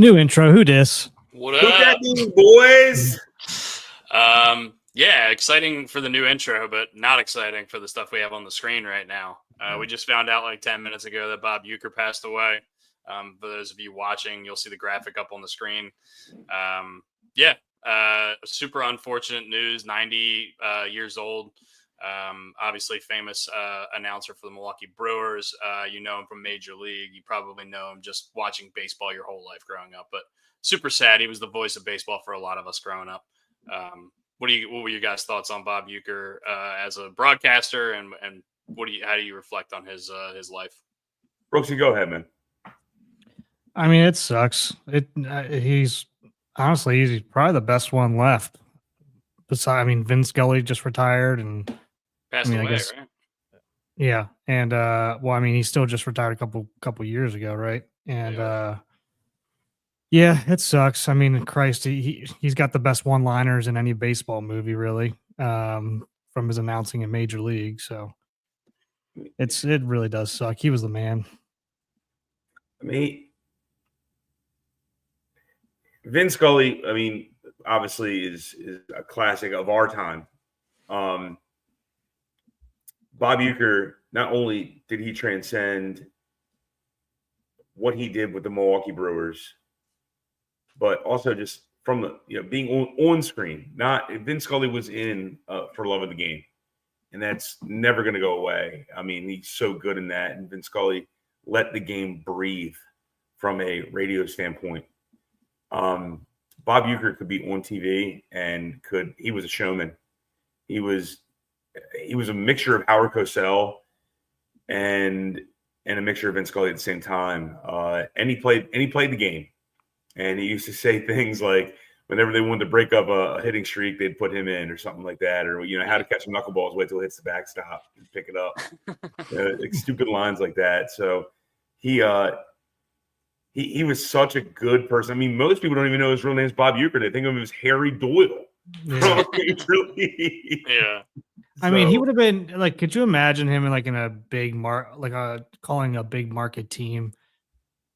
New intro. Who dis? What Look up? at these boys. Yeah, exciting for the new intro, but not exciting for the stuff we have on the screen right now. We just found out like 10 minutes ago that Bob Uecker passed away. For those of you watching, you'll see the graphic up on the screen. Super unfortunate news. 90 years old. Obviously famous announcer for the Milwaukee Brewers. You know him from Major League. You probably know him just watching baseball your whole life growing up. But super sad. He was the voice of baseball for a lot of us growing up. What were your guys' thoughts on Bob Uecker as a broadcaster, and how do you reflect on his life? Brooksy, go ahead, man. I mean, it sucks. He's honestly probably the best one left. Besides, Vince Scully just retired and passed away, right? Yeah, and he still just retired a couple years ago, right? And yeah, it sucks. I mean, Christ, he's got the best one-liners in any baseball movie, really, from his announcing in Major League. So it really does suck. He was the man. I mean, Vince Scully, obviously is a classic of our time. Bob Uecker, not only did he transcend what he did with the Milwaukee Brewers, but also just from the being on screen. Not Vince Scully was in for love of the game, and that's never going to go away. I mean, he's so good in that, and Vince Scully let the game breathe from a radio standpoint. Bob Uecker could be on TV and he was a showman. He was a mixture of Howard Cosell and a mixture of Vince Scully at the same time. And he played the game. And he used to say things like, whenever they wanted to break up a hitting streak, they'd put him in or something like that. Or, how to catch knuckleballs, wait till it hits the backstop and pick it up. Like stupid lines like that. So he was such a good person. I mean, most people don't even know his real name is Bob Uecker. They think of him as Harry Doyle. Yeah. Yeah. I mean, he would have been like, could you imagine him in a big calling a big market team?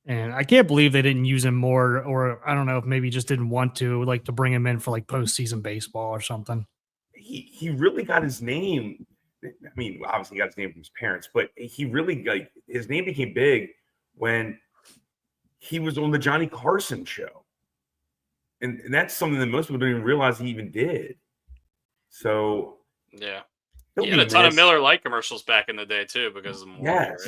And I can't believe they didn't use him more, or I don't know if maybe just didn't want to bring him in for postseason baseball or something. He really got his name. I mean, obviously he got his name from his parents, but he really his name became big when he was on the Johnny Carson show. And that's something that most people don't even realize he even did. So yeah. He had a ton of Miller Lite commercials back in the day too, because of Milwaukee, right?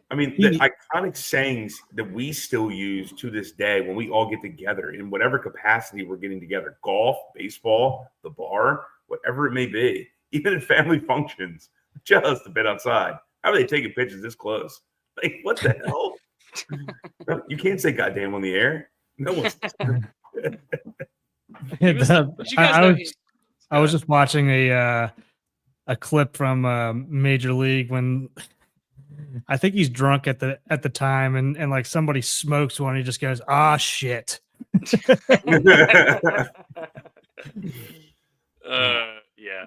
I mean, the iconic sayings that we still use to this day when we all get together in whatever capacity we're getting together, golf, baseball, the bar, whatever it may be, even in family functions, just a bit outside. How are they taking pictures this close? Like, what the hell? You can't say goddamn on the air. No one's. I was just watching a clip from Major League when I think he's drunk at the time, and somebody smokes one. He just goes, "Ah, shit." Yeah.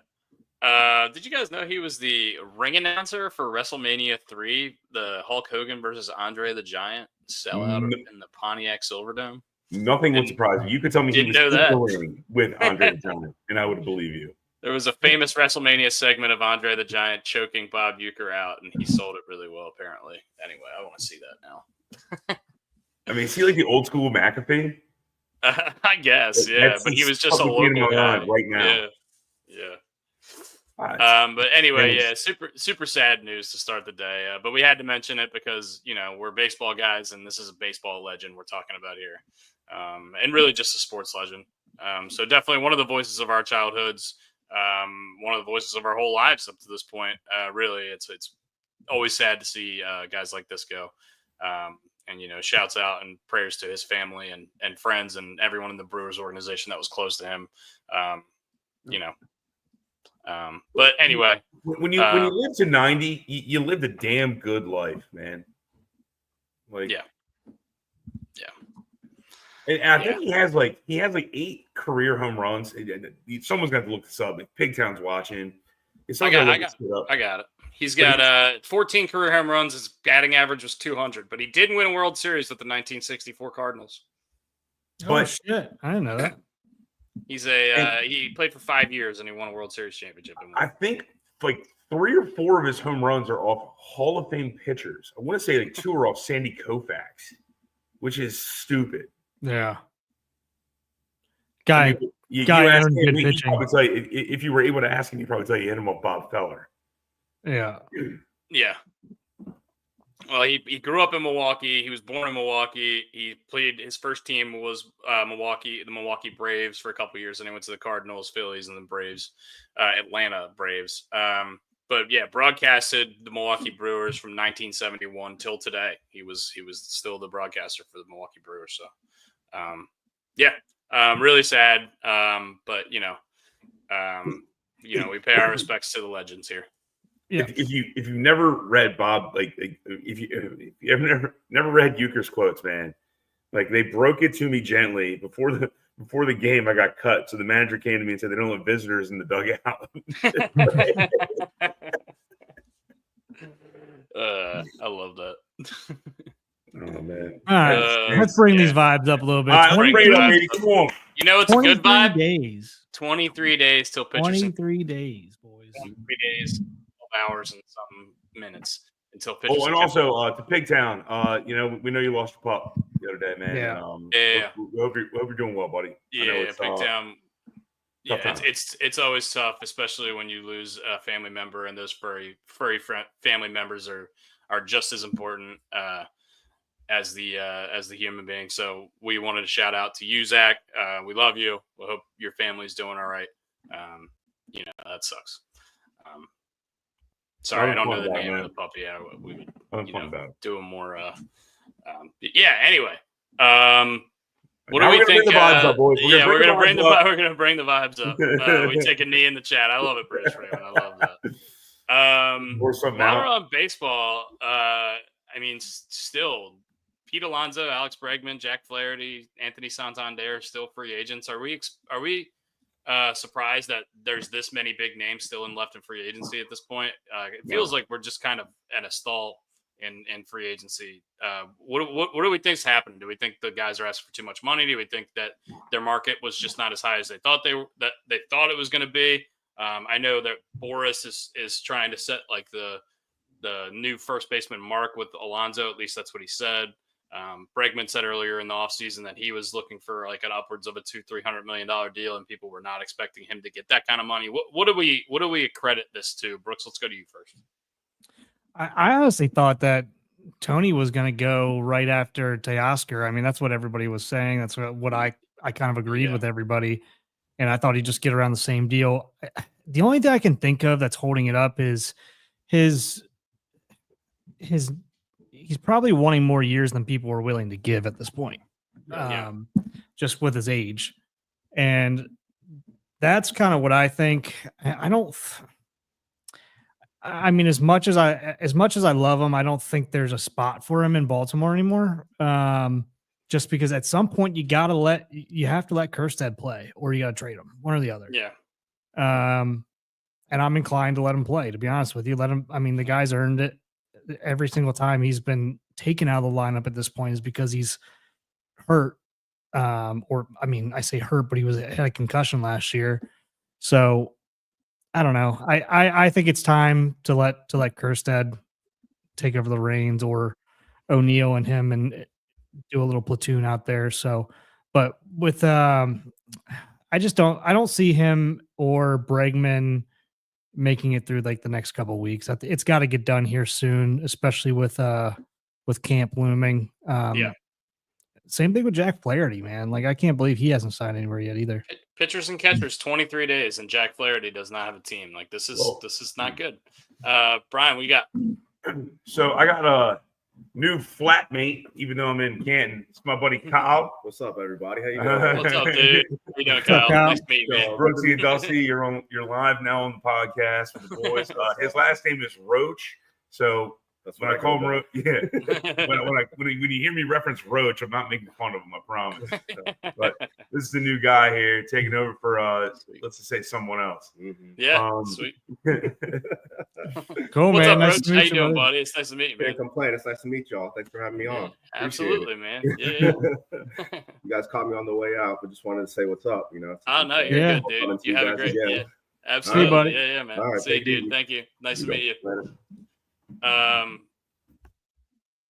Did you guys know he was the ring announcer for WrestleMania 3, the Hulk Hogan versus Andre the Giant sellout in the Pontiac Silverdome? Nothing would surprise me. You could tell me he was in that. the ring with Andre the Giant, and I would believe you. There was a famous WrestleMania segment of Andre the Giant choking Bob Uecker out, and he sold it really well, apparently. Anyway, I want to see that now. I mean, is he like the old school McAfee? I guess, yeah. But he was just a local guy right now. Yeah. But anyway, yeah, super sad news to start the day. But we had to mention it because, we're baseball guys, and this is a baseball legend we're talking about here. And really just a sports legend. So definitely one of the voices of our childhoods. One of the voices of our whole lives up to this point. Really, it's always sad to see guys like this go. And shouts out and prayers to his family and friends and everyone in the Brewers organization that was close to him. But anyway, when you live to 90, you lived a damn good life, man. Yeah. And I think he has 8 career home runs. Someone's got to look this up. Like Pigtown's watching. I got it. He's got 14 career home runs. His batting average was 200, but he did win a World Series with the 1964 Cardinals. Oh shit! I didn't know that. He's he played for 5 years and he won a World Series championship. I think like 3 or 4 of his home runs are off Hall of Fame pitchers. I want to say like 2 are off Sandy Koufax, which is stupid. Yeah. Guy earned good pitching. Probably tell you, if you were able to ask him, he'd probably tell you hit him up Bob Feller. Yeah. Yeah. Well, he grew up in Milwaukee. He was born in Milwaukee. He played his first team was the Milwaukee Braves for a couple of years, and he went to the Cardinals, Phillies, and the Braves, Atlanta Braves. But yeah, broadcasted the Milwaukee Brewers from 1971 till today. He was still the broadcaster for the Milwaukee Brewers. So, really sad. But we pay our respects to the legends here. Yeah. If you've never read Bob, if you have never read Euchre's quotes, man, like they broke it to me gently before the game. I got cut, so the manager came to me and said they don't have visitors in the dugout. I love that. Oh man! All right, let's bring these vibes up a little bit. All right, let's bring it up, baby. Come on. You know, it's a good vibe. 23 days till pitchers. 23 days, boys. 23 days, 12 hours, and some minutes until pitchers. Oh, and also to Pigtown. We know you lost your pup the other day, man. Yeah. We hope you're doing well, buddy. Yeah, Pigtown. It's always tough, especially when you lose a family member, and those furry family members are just as important as the human being. So we wanted to shout out to you, Zach. We love you. We hope your family's doing all right. That sucks. Sorry, I don't know the name of the puppy. Yeah, we would do a more. Anyway. What do we think? We're gonna bring the vibes up. We take a knee in the chat. I love it, British Raymond. I love that. Now we're on baseball. Still Pete Alonso, Alex Bregman, Jack Flaherty, Anthony Santander still free agents. Are we surprised that there's this many big names still left in free agency at this point? It feels like we're just kind of at a stall in free agency. What do we think's happened? Do we think the guys are asking for too much money? Do we think that their market was just not as high as they thought it was going to be? I know that Boris is trying to set like the new first baseman mark with Alonso. At least that's what he said. Bregman said earlier in the offseason that he was looking for like an upwards of a $200-300 million deal, and people were not expecting him to get that kind of money. What do we credit this to? Brooks, let's go to you first. I honestly thought that Tony was going to go right after Teoscar. I mean, that's what everybody was saying. That's what I kind of agreed with everybody. And I thought he'd just get around the same deal. The only thing I can think of that's holding it up is he's probably wanting more years than people were willing to give at this point, just with his age. And that's kind of what I think. As much as I love him, I don't think there's a spot for him in Baltimore anymore. Just because at some point you have to let Kjerstad play, or you got to trade him, one or the other. Yeah. And I'm inclined to let him play, to be honest with you. The guy's earned it. Every single time he's been taken out of the lineup at this point is because he's hurt. I say hurt, but he had a concussion last year. So I don't know. I think it's time to let Kjerstad take over the reins, or O'Neill and him, and do a little platoon out there. So, but with I don't see him or Bregman making it through like the next couple of weeks. It's got to get done here soon, especially with camp looming. Same thing with Jack Flaherty, man. Like, I can't believe he hasn't signed anywhere yet either. Pitchers and catchers, 23 days, and Jack Flaherty does not have a team. Like, this is not good. Brian, what you got? So I got a new flatmate, even though I'm in Canton. It's my buddy Kyle. What's up, everybody? How you doing? What's up, dude? How you doing, Kyle? Nice to meet you, man. Brooksy and Dusty, you're live now on the podcast with the boys. His last name is Roach. So That's When I call him Roach, yeah. when you hear me reference Roach, I'm not making fun of him, I promise. But this is the new guy here taking over for, let's just say someone else. Mm-hmm. Yeah, sweet. Cool, What's man. up, Nice Roach? to How meet you you, doing, brother. buddy? It's nice to meet you, man. Can't complain. It's nice to meet y'all. Thanks for having me on. Yeah, Appreciate absolutely, it. man. Yeah. You guys caught me on the way out, but just wanted to say what's up. Oh, no, you're Yeah. good, dude. You have a great again. Yeah, absolutely. buddy. Yeah, man. All right, See you, take it dude. easy. Thank you. Nice to meet you. Later.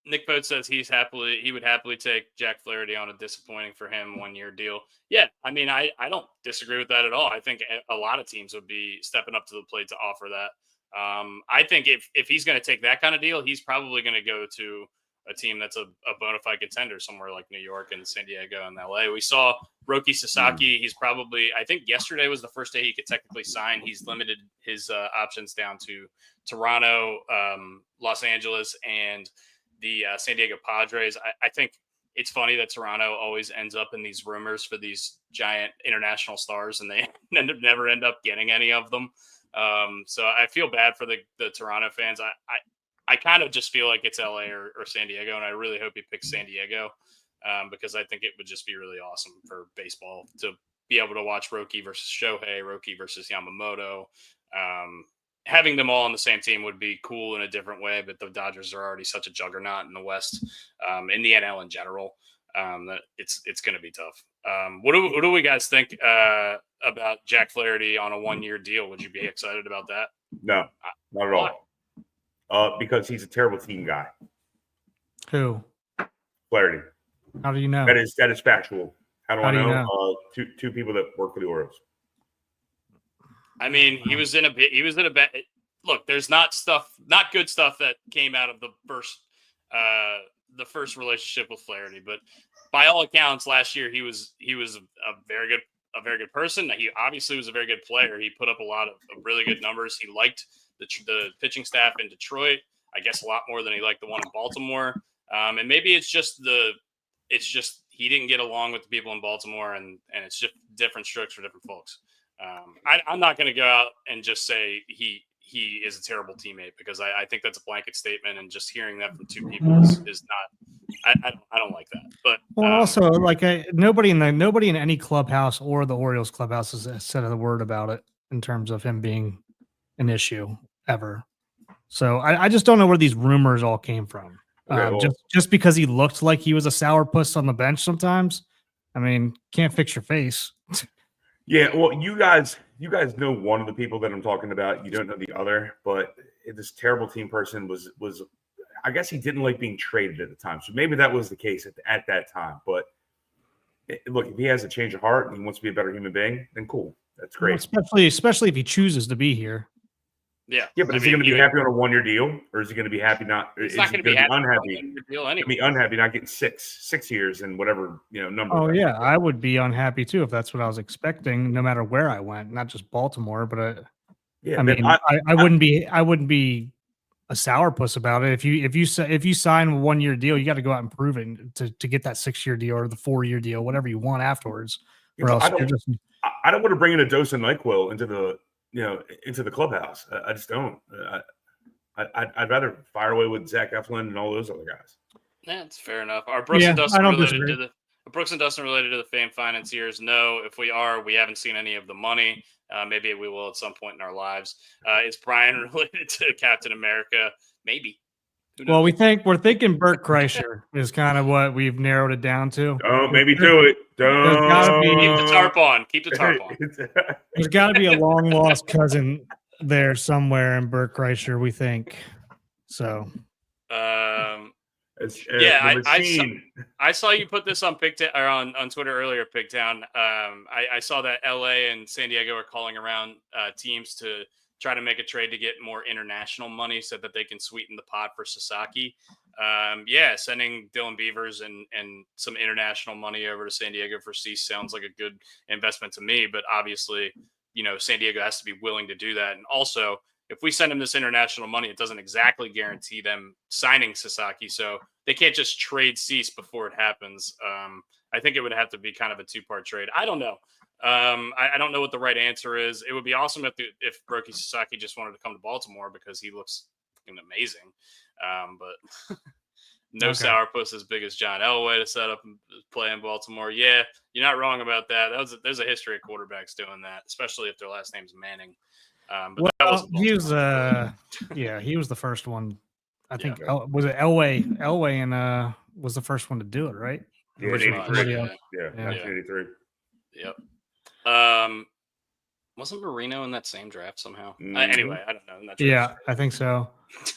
Nick Pote says he would happily take Jack Flaherty on a disappointing for him 1-year deal. Yeah, I mean, I don't disagree with that at all. I think a lot of teams would be stepping up to the plate to offer that. I think if he's going to take that kind of deal, he's probably going to go to a team that's a bona fide contender somewhere like New York and San Diego and LA. We saw Roki Sasaki. He's probably, I think yesterday was the first day he could technically sign. He's limited his options down to Toronto, Los Angeles, and the San Diego Padres. I think it's funny that Toronto always ends up in these rumors for these giant international stars, and they never end up getting any of them. So I feel bad for the Toronto fans. I kind of just feel like it's LA or San Diego, and I really hope he picks San Diego because I think it would just be really awesome for baseball to be able to watch Roki versus Shohei, Roki versus Yamamoto. Having them all on the same team would be cool in a different way, but the Dodgers are already such a juggernaut in the West, in the NL in general, that it's going to be tough. What do we guys think about Jack Flaherty on a 1-year deal? Would you be excited about that? No, not at all. Because he's a terrible team guy. Who? Flaherty. How do you know? That is factual. How do I know? you know? Two people that work for the Orioles. I mean, he was in a bad. Look, there's not good stuff that came out of the first relationship with Flaherty, but by all accounts, last year he was a very good person. He obviously was a very good player. He put up a lot of really good numbers. He liked the pitching staff in Detroit, I guess, a lot more than he liked the one in Baltimore. And maybe it's just he didn't get along with the people in Baltimore, and it's just different strokes for different folks. I'm not going to go out and just say he is a terrible teammate, because I think that's a blanket statement, and just hearing that from two people is not. I don't like that. But also, like nobody in any clubhouse or the Orioles clubhouse has said a word about it in terms of him being an issue ever. So I just don't know where these rumors all came from. Just because he looked like he was a sourpuss on the bench sometimes. I mean, can't fix your face. Yeah, well, you guys know one of the people that I'm talking about. You don't know the other, but this terrible team person was. I guess he didn't like being traded at the time, so maybe that was the case at that time. But look, if he has a change of heart and he wants to be a better human being, then cool, that's great. Especially if he chooses to be here. Yeah, but is he going to be happy on a 1-year deal, or is he going to be happy not? He's not going to be happy unhappy. On a deal anyway. Be unhappy not getting six years and whatever number. Oh yeah, I would be unhappy too if that's what I was expecting. No matter where I went, not just Baltimore, but I mean, I wouldn't be a sourpuss about it. If you sign a 1-year deal, you got to go out and prove it to get that 6-year deal or the 4-year deal, whatever you want afterwards. Or else I don't want to bring in a dose of NyQuil into the clubhouse. I just don't. I'd rather fire away with Zach Eflin and all those other guys. That's fair enough. Are Brooks and Dustin related to the Fame financiers? No. If we are, we haven't seen any of the money. Maybe we will at some point in our lives. Is Brian related to Captain America? Maybe. Well, we're thinking Bert Kreischer is kind of what we've narrowed it down to. Oh, maybe do it. Keep the tarp on. Keep the tarp on. There's got to be a long lost cousin there somewhere in Bert Kreischer, we think. So. I saw you put this on Pigtown or on Twitter earlier, Pigtown. I saw that LA and San Diego are calling around teams to try to make a trade to get more international money so that they can sweeten the pot for Sasaki. Sending Dylan Beavers and some international money over to San Diego for Cease sounds like a good investment to me, but obviously, San Diego has to be willing to do that. And also, if we send them this international money, it doesn't exactly guarantee them signing Sasaki. So they can't just trade Cease before it happens. I think it would have to be kind of a 2-part trade. I don't know. I don't know what the right answer is. It would be awesome if Roki Sasaki just wanted to come to Baltimore because he looks amazing. But no sourpuss as big as John Elway to set up and play in Baltimore. Yeah, you're not wrong about that. There's a history of quarterbacks doing that, especially if their last name's Manning. But that was he was he was the first one. I think was it Elway? Elway was the first one to do it, right? Yeah, Yeah, 1983. Yep. Wasn't Marino in that same draft somehow? Anyway, I don't know. I'm not sure. Yeah, I think so.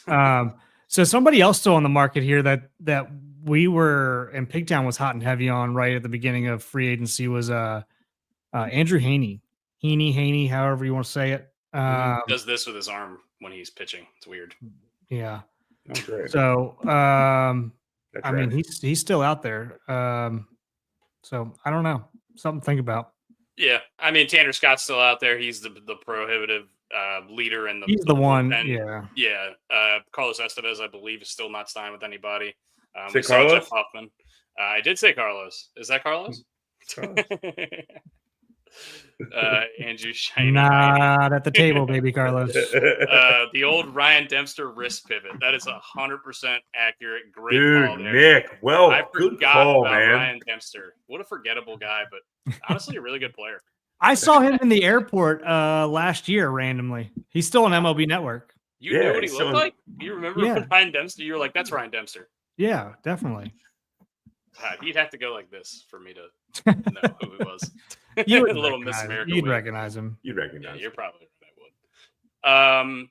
So somebody else still on the market here that we were and Pigtown was hot and heavy on right at the beginning of free agency was Andrew Haney, however you want to say it. He does this with his arm when he's pitching. It's weird. Yeah. Oh, great. So I mean he's still out there. So I don't know. Something to think about. Yeah, I mean Tanner Scott's still out there. He's the prohibitive leader in the. He's the one. And, yeah. Carlos Estevez, I believe, is still not signed with anybody. Say Carlos? Jeff Hoffman. I did say Carlos. Is that Carlos? Andrew Shiny. Not at the table, baby Carlos. The old Ryan Dempster wrist pivot. That is 100% accurate. Great call there. Nick. Well, I good forgot call, about man. Ryan Dempster. What a forgettable guy, but honestly a really good player. I saw him in the airport last year randomly. He's still on MLB Network. You knew what he looked like? You remember Ryan Dempster? You were like, that's Ryan Dempster. Yeah, definitely. God, he'd have to go like this for me to know who he was. You would a little Miss America. You'd recognize him. You'd recognize him. You're probably right. I would.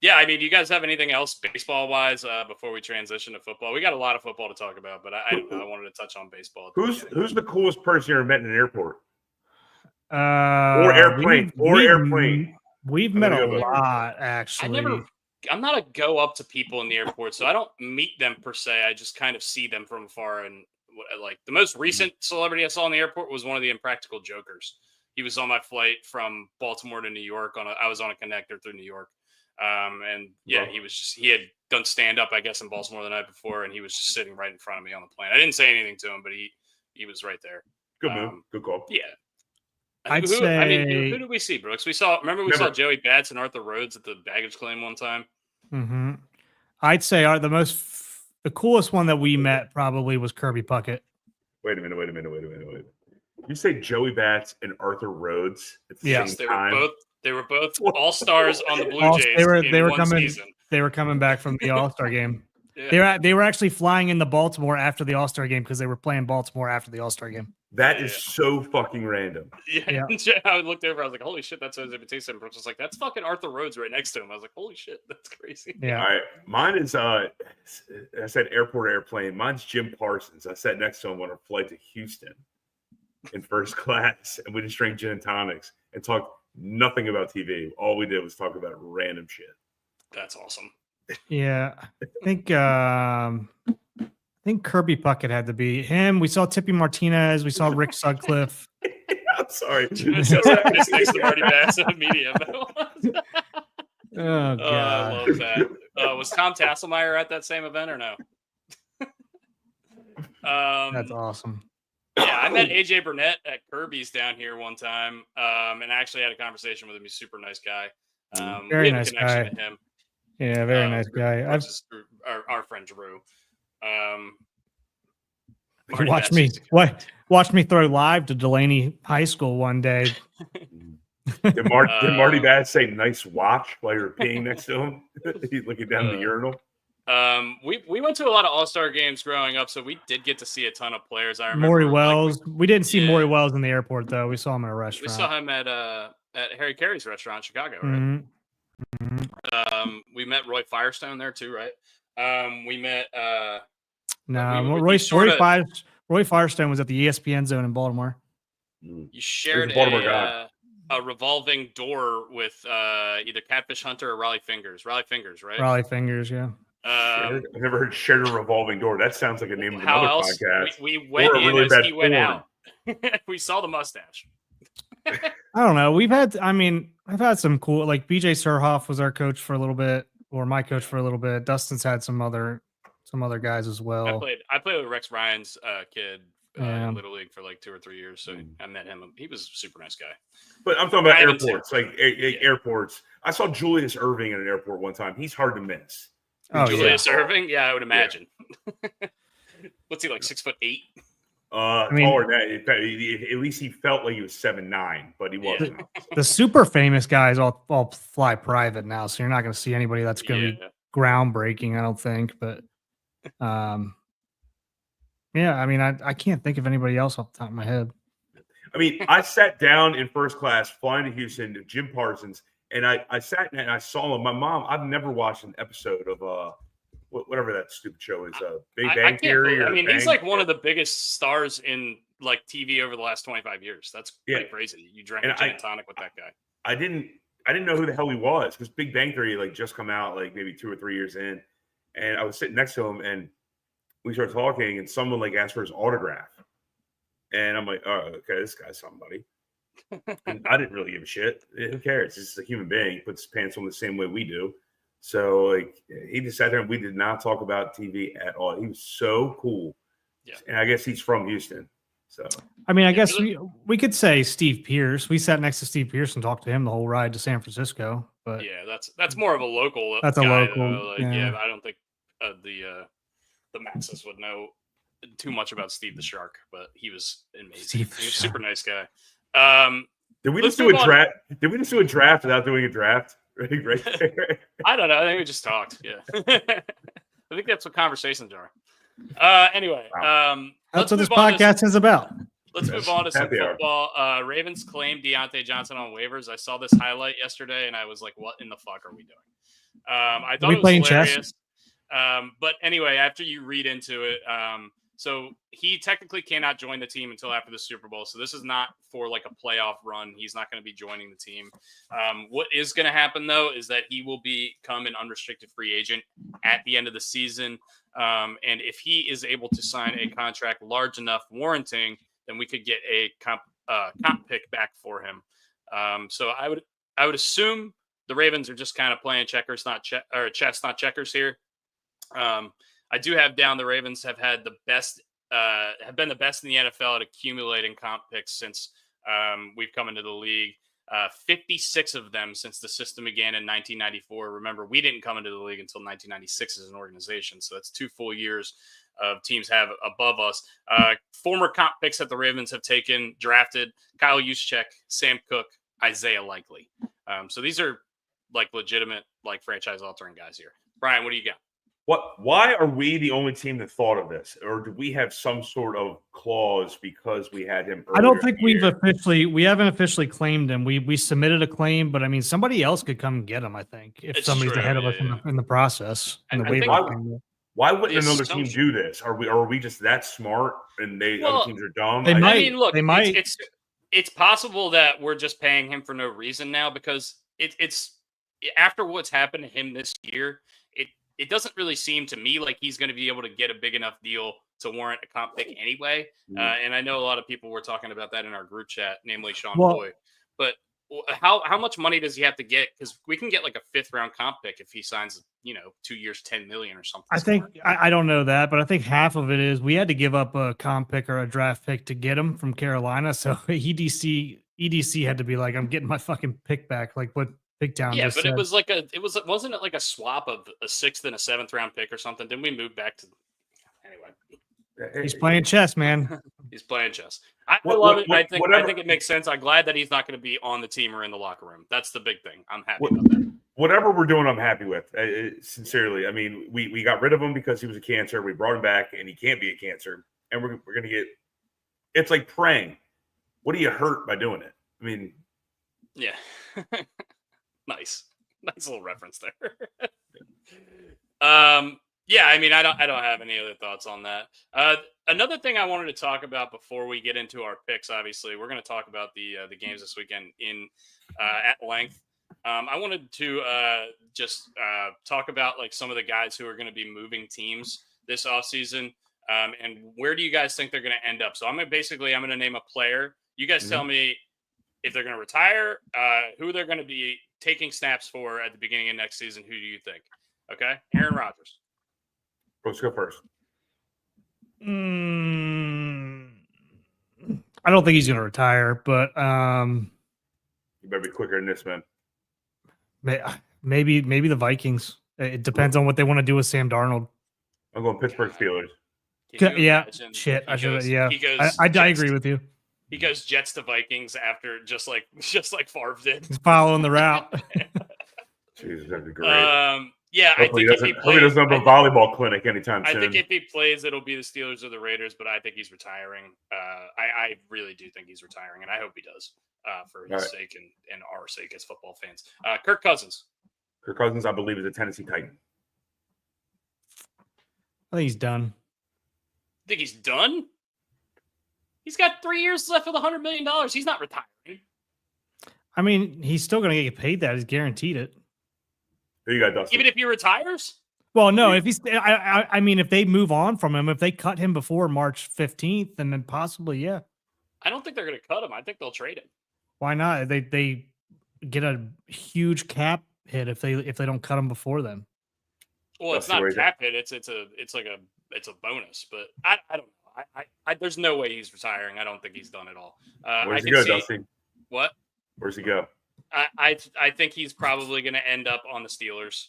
Yeah, I mean, do you guys have anything else baseball wise before we transition to football? We got a lot of football to talk about, but I wanted to touch on baseball. Who's the coolest person you ever met in an airport? Or airplane. We've met a lot, actually. I'm not a go up to people in the airport, so I don't meet them per se. I just kind of see them from afar. And like the most recent celebrity I saw in the airport was one of the Impractical Jokers. He was on my flight from Baltimore to New York. I was on a connector through New York. And yeah, he had done stand up, I guess, in Baltimore the night before, and he was just sitting right in front of me on the plane. I didn't say anything to him, but he was right there. Good move. Good call. Yeah. Who did we see, Brooks? We saw Joey Bats and Arthur Rhodes at the baggage claim one time. Mm-hmm. I'd say the coolest one that we met probably was Kirby Puckett. Wait a minute. You say Joey Bats and Arthur Rhodes at the same time? They were both all-stars on the Blue Jays they were one coming, season. They were coming back from the All-Star game. Yeah. They were actually flying into Baltimore after the All-Star game because they were playing Baltimore after the All-Star game. That is so fucking random. Yeah. I looked over. I was like, holy shit, that's Jose Bautista. And Brooks was like, that's fucking Arthur Rhodes right next to him. I was like, holy shit, that's crazy. Yeah. All right. Mine is, I said airport airplane. Mine's Jim Parsons. I sat next to him on a flight to Houston in first class. And we just drank gin and tonics and talked nothing about TV. All we did was talk about random shit. That's awesome. Yeah. I think Kirby Puckett had to be him. We saw Tippy Martinez. We saw Rick Sutcliffe. I'm sorry. Just next to Marty Bass in the media. Oh, God. I love that. Was Tom Tasselmeyer at that same event or no? That's awesome. Yeah, I met AJ Burnett at Kirby's down here one time, and I actually had a conversation with him. He's a super nice guy. Very nice guy. To him. Yeah, very nice guy. Our friend Drew. Watch me throw live to Delaney High School one day. Did Marty Bass say "nice watch" while you were peeing next to him? He's looking down the urinal. We went to a lot of All-Star games growing up, so we did get to see a ton of players. I remember Maury Wells. We didn't see Maury Wells in the airport though. We saw him in a restaurant. We saw him at Harry Carey's restaurant in Chicago, right? Mm-hmm. We met Roy Firestone there too, right? We met Roy Firestone was at the ESPN Zone in Baltimore. You shared a revolving door with either Catfish Hunter or Raleigh Fingers. Raleigh Fingers, right? Raleigh Fingers, yeah. I've never heard shared a revolving door. That sounds like a name of another podcast. We went in really as he went out. We saw the mustache. I don't know. I've had some cool, like BJ Surhoff was our coach for a little bit, or my coach for a little bit. Dustin's had some other guys as well. I played with Rex Ryan's kid in Little League for like 2 or 3 years, so I met him. He was a super nice guy. But I'm talking about airports, airports. I saw Julius Irving at an airport one time. He's hard to miss. Oh, Julius Irving? Yeah, I would imagine. Yeah. What's he like, 6'8"? Taller than that. At least he felt like he was 7'9", but he wasn't. The super famous guys all fly private now, so you're not going to see anybody that's going to be groundbreaking, I don't think. But yeah, I mean, I can't think of anybody else off the top of my head. I mean, I sat down in first class flying to Houston to Jim Parsons, and I sat and I saw him. My mom, I've never watched an episode of whatever that stupid show is, Big Bang Theory. I mean, he's like one of the biggest stars in like TV over the last 25 years. That's pretty crazy. You drank a gin and tonic with that guy. I didn't know who the hell he was because Big Bang Theory like just come out like maybe 2 or 3 years in, and I was sitting next to him and we started talking, and someone like asked for his autograph, and I'm like, oh, okay, this guy's somebody. And I didn't really give a shit. Who cares? He's just a human being. He puts his pants on the same way we do. So like he just sat there and we did not talk about TV at all. He was so cool. Yeah. And I guess he's from Houston. So I mean, I guess we could say Steve Pierce. We sat next to Steve Pierce and talked to him the whole ride to San Francisco. But yeah, that's more of a local. That's guy, a local. Like, yeah, I don't think the masses would know too much about Steve the Shark, but he was amazing. He was a super nice guy. Did we just do a draft? Did we just do a draft without doing a draft? Right there. I don't know. I think we just talked. Yeah. I think that's what conversations are. Anyway, that's what this podcast is about. Let's move on to some football. Ravens claimed Deontay Johnson on waivers. I saw this highlight yesterday, and I was like, "What in the fuck are we doing?" I thought it was hilarious. But anyway, after you read into it, so he technically cannot join the team until after the Super Bowl. So this is not for like a playoff run. He's not going to be joining the team. What is going to happen, though, is that he will become an unrestricted free agent at the end of the season. And if he is able to sign a contract large enough warranting, then we could get a comp pick back for him. So I would assume the Ravens are just kind of playing checkers, chess, not checkers here. I do have down the Ravens have had have been the best in the NFL at accumulating comp picks since we've come into the league. 56 of them since the system began in 1994. Remember, we didn't come into the league until 1996 as an organization, so that's 2 full years of teams have above us. Former comp picks that the Ravens have drafted: Kyle Juszczyk, Sam Cook, Isaiah Likely. So these are like legitimate, like franchise-altering guys here. Brian, what do you got? Why are we the only team that thought of this, or do we have some sort of clause because we had him? I don't think we haven't officially claimed him. We submitted a claim, but I mean, somebody else could come and get him. I think if somebody's ahead of us in the process. Why wouldn't another team do this? Are we just that smart and other teams are dumb? They might. I mean, look, they might. It's possible that we're just paying him for no reason now because it's after what's happened to him this year. It doesn't really seem to me like he's going to be able to get a big enough deal to warrant a comp pick anyway. And I know a lot of people were talking about that in our group chat, namely Sean Boyd. But how much money does he have to get? Because we can get like a 5th round comp pick if he signs, 2 years, $10 million or something. I think I don't know that, but I think half of it is we had to give up a comp pick or a draft pick to get him from Carolina. So EDC had to be like, I'm getting my fucking pick back. Like what? Yeah, but it was like wasn't it like a swap of a 6th and a 7th round pick or something? Didn't we move back to anyway? He's playing chess, man. He's playing chess. I love it. I think it makes sense. I'm glad that he's not going to be on the team or in the locker room. That's the big thing. I'm happy about that. Whatever we're doing, I'm happy with. Sincerely, I mean, we got rid of him because he was a cancer. We brought him back, and he can't be a cancer. And we're going to get. It's like praying. What do you hurt by doing it? I mean, yeah. Nice little reference there. Yeah, I mean, I don't have any other thoughts on that. Another thing I wanted to talk about before we get into our picks, obviously, we're going to talk about the games this weekend at length. I wanted to just talk about like some of the guys who are going to be moving teams this offseason, and where do you guys think they're going to end up? So I'm going to name a player. You guys tell me if they're going to retire, who they're going to be taking snaps for at the beginning of next season. Who do you think? Okay, Aaron Rodgers. Let's go first. I don't think he's going to retire, but you better be quicker than this, man. Maybe the Vikings. It depends on what they want to do with Sam Darnold. I'm going Pittsburgh Steelers. Can you Yeah, imagine shit. if I he should. goes- Yeah, he goes I Jets agree with you. He goes Jets to Vikings after just like Favre did. He's following the route. Jesus, that'd be great. Yeah, Hopefully, I think if he he doesn't have a volleyball clinic anytime I soon. think if he plays, it'll be the Steelers or the Raiders, but I think he's retiring. I really do think he's retiring, and I hope he does for his sake and our sake as football fans. Kirk Cousins. Kirk Cousins, I believe, is a Tennessee Titan. I think he's done. Think he's done? He's got 3 years left with $100 million. He's not retiring. I mean, he's still going to get paid that. He's guaranteed it. Who you got, Dustin? Even if he retires? Well, no, if he's, I mean, if they move on from him, if they cut him before March 15th, then possibly, yeah. I don't think they're going to cut him. I think they'll trade him. Why not? They get a huge cap hit if they don't cut him before then. Well, it's not cap hit. It's a bonus. But I don't know. I there's no way he's retiring. I don't think he's done at all. Where's he go, Dustin? What? Where's he go? I think he's probably going to end up on the Steelers.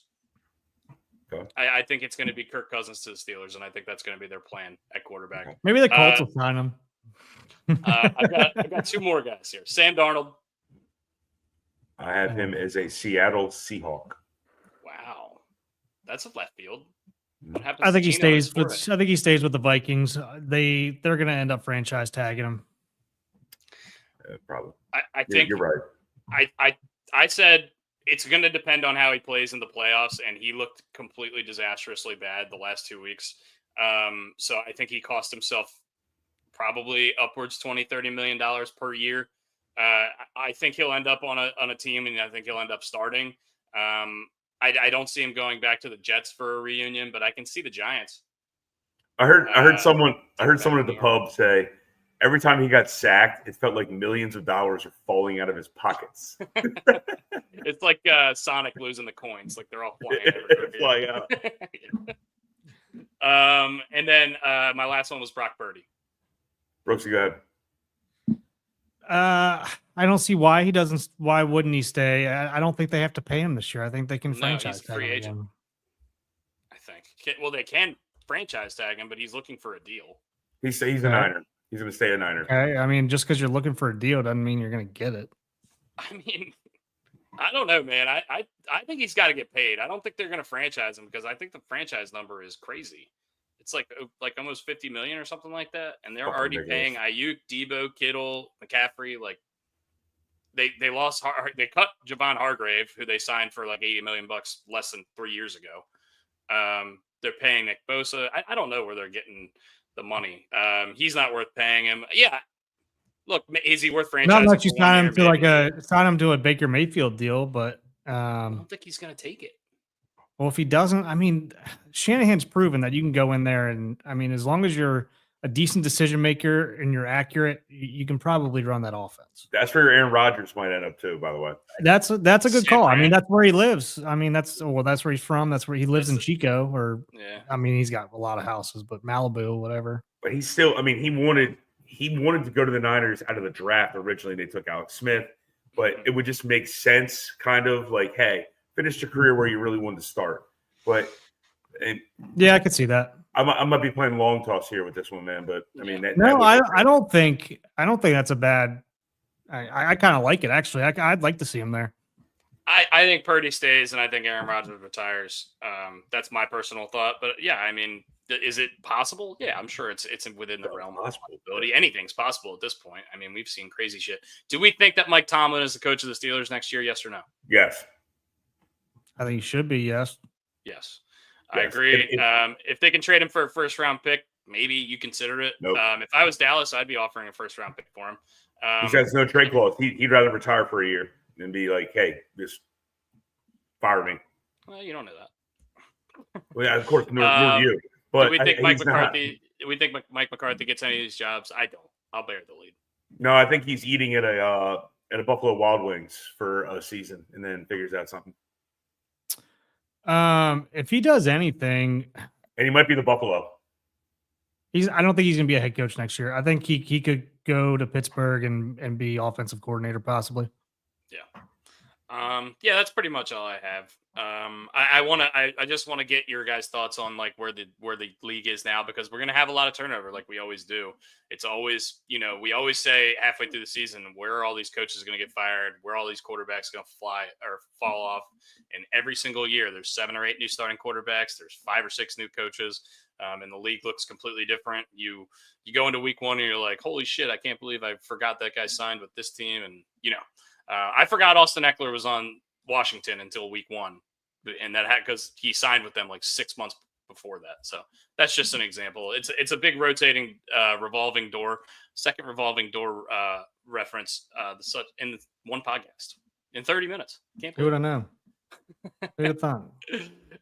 Okay. I think it's going to be Kirk Cousins to the Steelers, and I think that's going to be their plan at quarterback. Okay. Maybe the Colts will sign him. I've got two more guys here. Sam Darnold. I have him as a Seattle Seahawk. Wow, that's a left field. What happens? I think he to Geno stays with. I think he stays with the Vikings. They're going to end up franchise tagging him. Probably. I think you're right. I said it's going to depend on how he plays in the playoffs, and he looked completely disastrously bad the last 2 weeks. So I think he cost himself probably upwards $20-30 million per year. I think he'll end up on a team, and I think he'll end up starting. I don't see him going back to the Jets for a reunion, but I can see the Giants. I heard someone at the pub say every time he got sacked, it felt like millions of dollars are falling out of his pockets. It's like Sonic losing the coins, like they're all flying out. And then my last one was Brock Purdy. Brooks, you go ahead. I don't see why he doesn't. Why wouldn't he stay? I don't think they have to pay him this year. I think they can franchise he's a free tag agent. him. I think. Well, they can franchise tag him, but he's looking for a deal. He's a Niner. He's going to stay a Niner. Okay. I mean, just because you're looking for a deal doesn't mean you're going to get it. I mean, I don't know, man. I think he's got to get paid. I don't think they're going to franchise him because I think the franchise number is crazy. It's like almost 50 million or something like that, and they're already paying Ayuk, Debo, Kittle, McCaffrey. Like they cut Javon Hargrave, who they signed for like $80 million less than 3 years ago. They're paying Nick Bosa. I don't know where they're getting the money. He's not worth paying him. Yeah. Look, is he worth franchising? Not unless you sign him to sign him to a Baker Mayfield deal, but I don't think he's going to take it. Well, if he doesn't, I mean, Shanahan's proven that you can go in there and, I mean, as long as you're a decent decision maker and you're accurate, you can probably run that offense. That's where Aaron Rodgers might end up too, by the way. That's a good call. I mean, that's where he lives. I mean, that's where he's from. That's where he lives in Chico, or I mean, he's got a lot of houses, but Malibu, whatever. But he's still. I mean, he wanted to go to the Niners out of the draft originally. They took Alex Smith, but it would just make sense, kind of like, hey, finish your career where you really wanted to start. But yeah, I could see that. I might be playing long toss here with this one, man. But I mean, I don't think that's a bad. I kind of like it actually. I'd like to see him there. I think Purdy stays, and I think Aaron Rodgers retires. That's my personal thought. But yeah, I mean, is it possible? Yeah, I'm sure it's within the realm of possibility. Anything's possible at this point. I mean, we've seen crazy shit. Do we think that Mike Tomlin is the coach of the Steelers next year? Yes or no? Yes. I think he should be. Yes. Yes. I agree. If they can trade him for a first round pick, maybe you consider it. Nope. If I was Dallas, I'd be offering a first round pick for him. He has no trade clause. He'd rather retire for a year than be like, hey, just fire me. Well, you don't know that. Well, yeah, of course, nor you. But do we think Mike McCarthy? Do we think Mike McCarthy gets any of these jobs? I don't. I'll bear the lead. No, I think he's eating at a Buffalo Wild Wings for a season and then figures out something. If he does anything, and he might be the Buffalo. I don't think he's going to be a head coach next year. I think he could go to Pittsburgh and be offensive coordinator possibly. Yeah. Yeah, that's pretty much all I have. I just want to get your guys' thoughts on like where the league is now, because we're gonna have a lot of turnover like we always do. It's always, we always say halfway through the season, where are all these coaches gonna get fired? Where are all these quarterbacks gonna fly or fall off? And every single year, there's 7 or 8 new starting quarterbacks. There's 5 or 6 new coaches, and the league looks completely different. You go into week 1 and you're like, holy shit, I can't believe I forgot that guy signed with this team, and I forgot Austin Eckler was on Washington until week 1, and that because he signed with them like 6 months before that. So that's just an example. It's a big rotating revolving door, second revolving door reference in one podcast in 30 minutes. Can't Who believe would I know? Who'd have thought?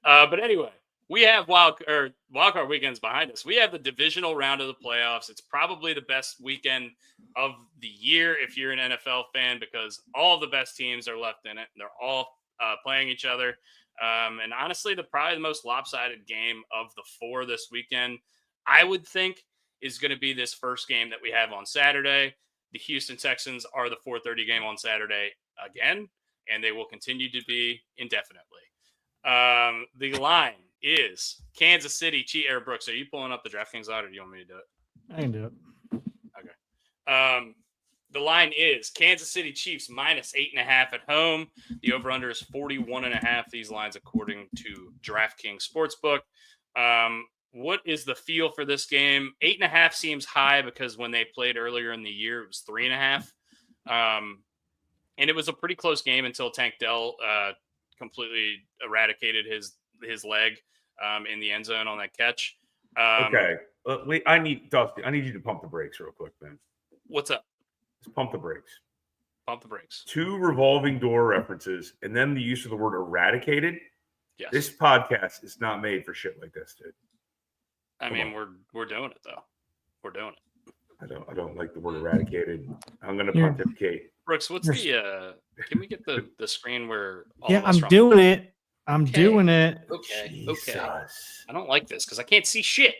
But anyway, we have wildcard weekends behind us. We have the divisional round of the playoffs. It's probably the best weekend of the year if you're an NFL fan, because all the best teams are left in it. They're all playing each other. And honestly, probably the most lopsided game of the 4 this weekend, I would think, is going to be this first game that we have on Saturday. The Houston Texans are the 4:30 game on Saturday again, and they will continue to be indefinitely. The line is Kansas City Brooks. Are you pulling up the DraftKings line, or do you want me to do it? I can do it. Okay. The line is Kansas City Chiefs -8.5 at home. The over/under is 41.5. These lines, according to DraftKings Sportsbook. What is the feel for this game? 8.5 seems high because when they played earlier in the year, it was 3.5. And it was a pretty close game until Tank Dell completely eradicated his leg in the end zone on that catch. Okay. Wait, I need you to pump the brakes real quick, man. What's up? Just pump the brakes. Pump the brakes. 2 revolving door references, and then the use of the word eradicated. Yes. This podcast is not made for shit like this, dude. I mean, we're doing it though. We're doing it. I don't like the word eradicated. I'm gonna pontificate. Brooks, what's the can we get the screen where I'm doing it. I'm doing it. Okay. Jesus. Okay. I don't like this because I can't see shit.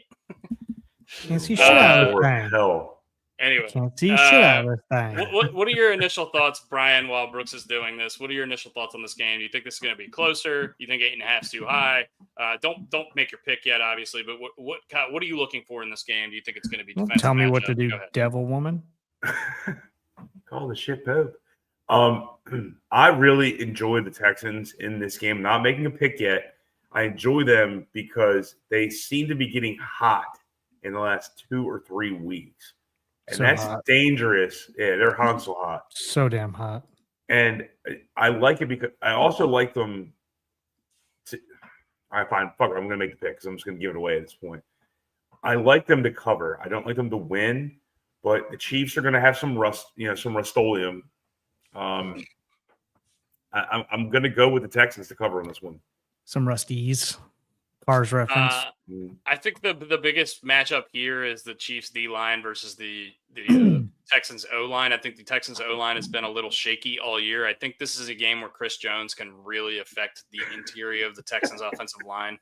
Can't see shit out of this thing. Hell. Anyway, can't see shit out of this thing. What are your initial thoughts, Brian, while Brooks is doing this? What are your initial thoughts on this game? Do you think this is going to be closer? You think 8.5 is too high? Don't make your pick yet, obviously. But what are you looking for in this game? Do you think it's going to be defensive? Tell me what to do, devil woman. Call the shit Pope. I really enjoy the Texans in this game. Not making a pick yet. I enjoy them because they seem to be getting hot in the last 2 or 3 weeks. And so that's hot. Dangerous. Yeah, they're hot, so hot. So damn hot. And I like it because I also like them. I'm going to make the pick because I'm just going to give it away at this point. I like them to cover. I don't like them to win, but the Chiefs are going to have some some Rust-Oleum. I'm going to go with the Texans to cover on this one. Some Rusties. Cars reference. I think the biggest matchup here is the Chiefs D line versus the Texans O line. I think the Texans O line has been a little shaky all year. I think this is a game where Chris Jones can really affect the interior of the Texans offensive line.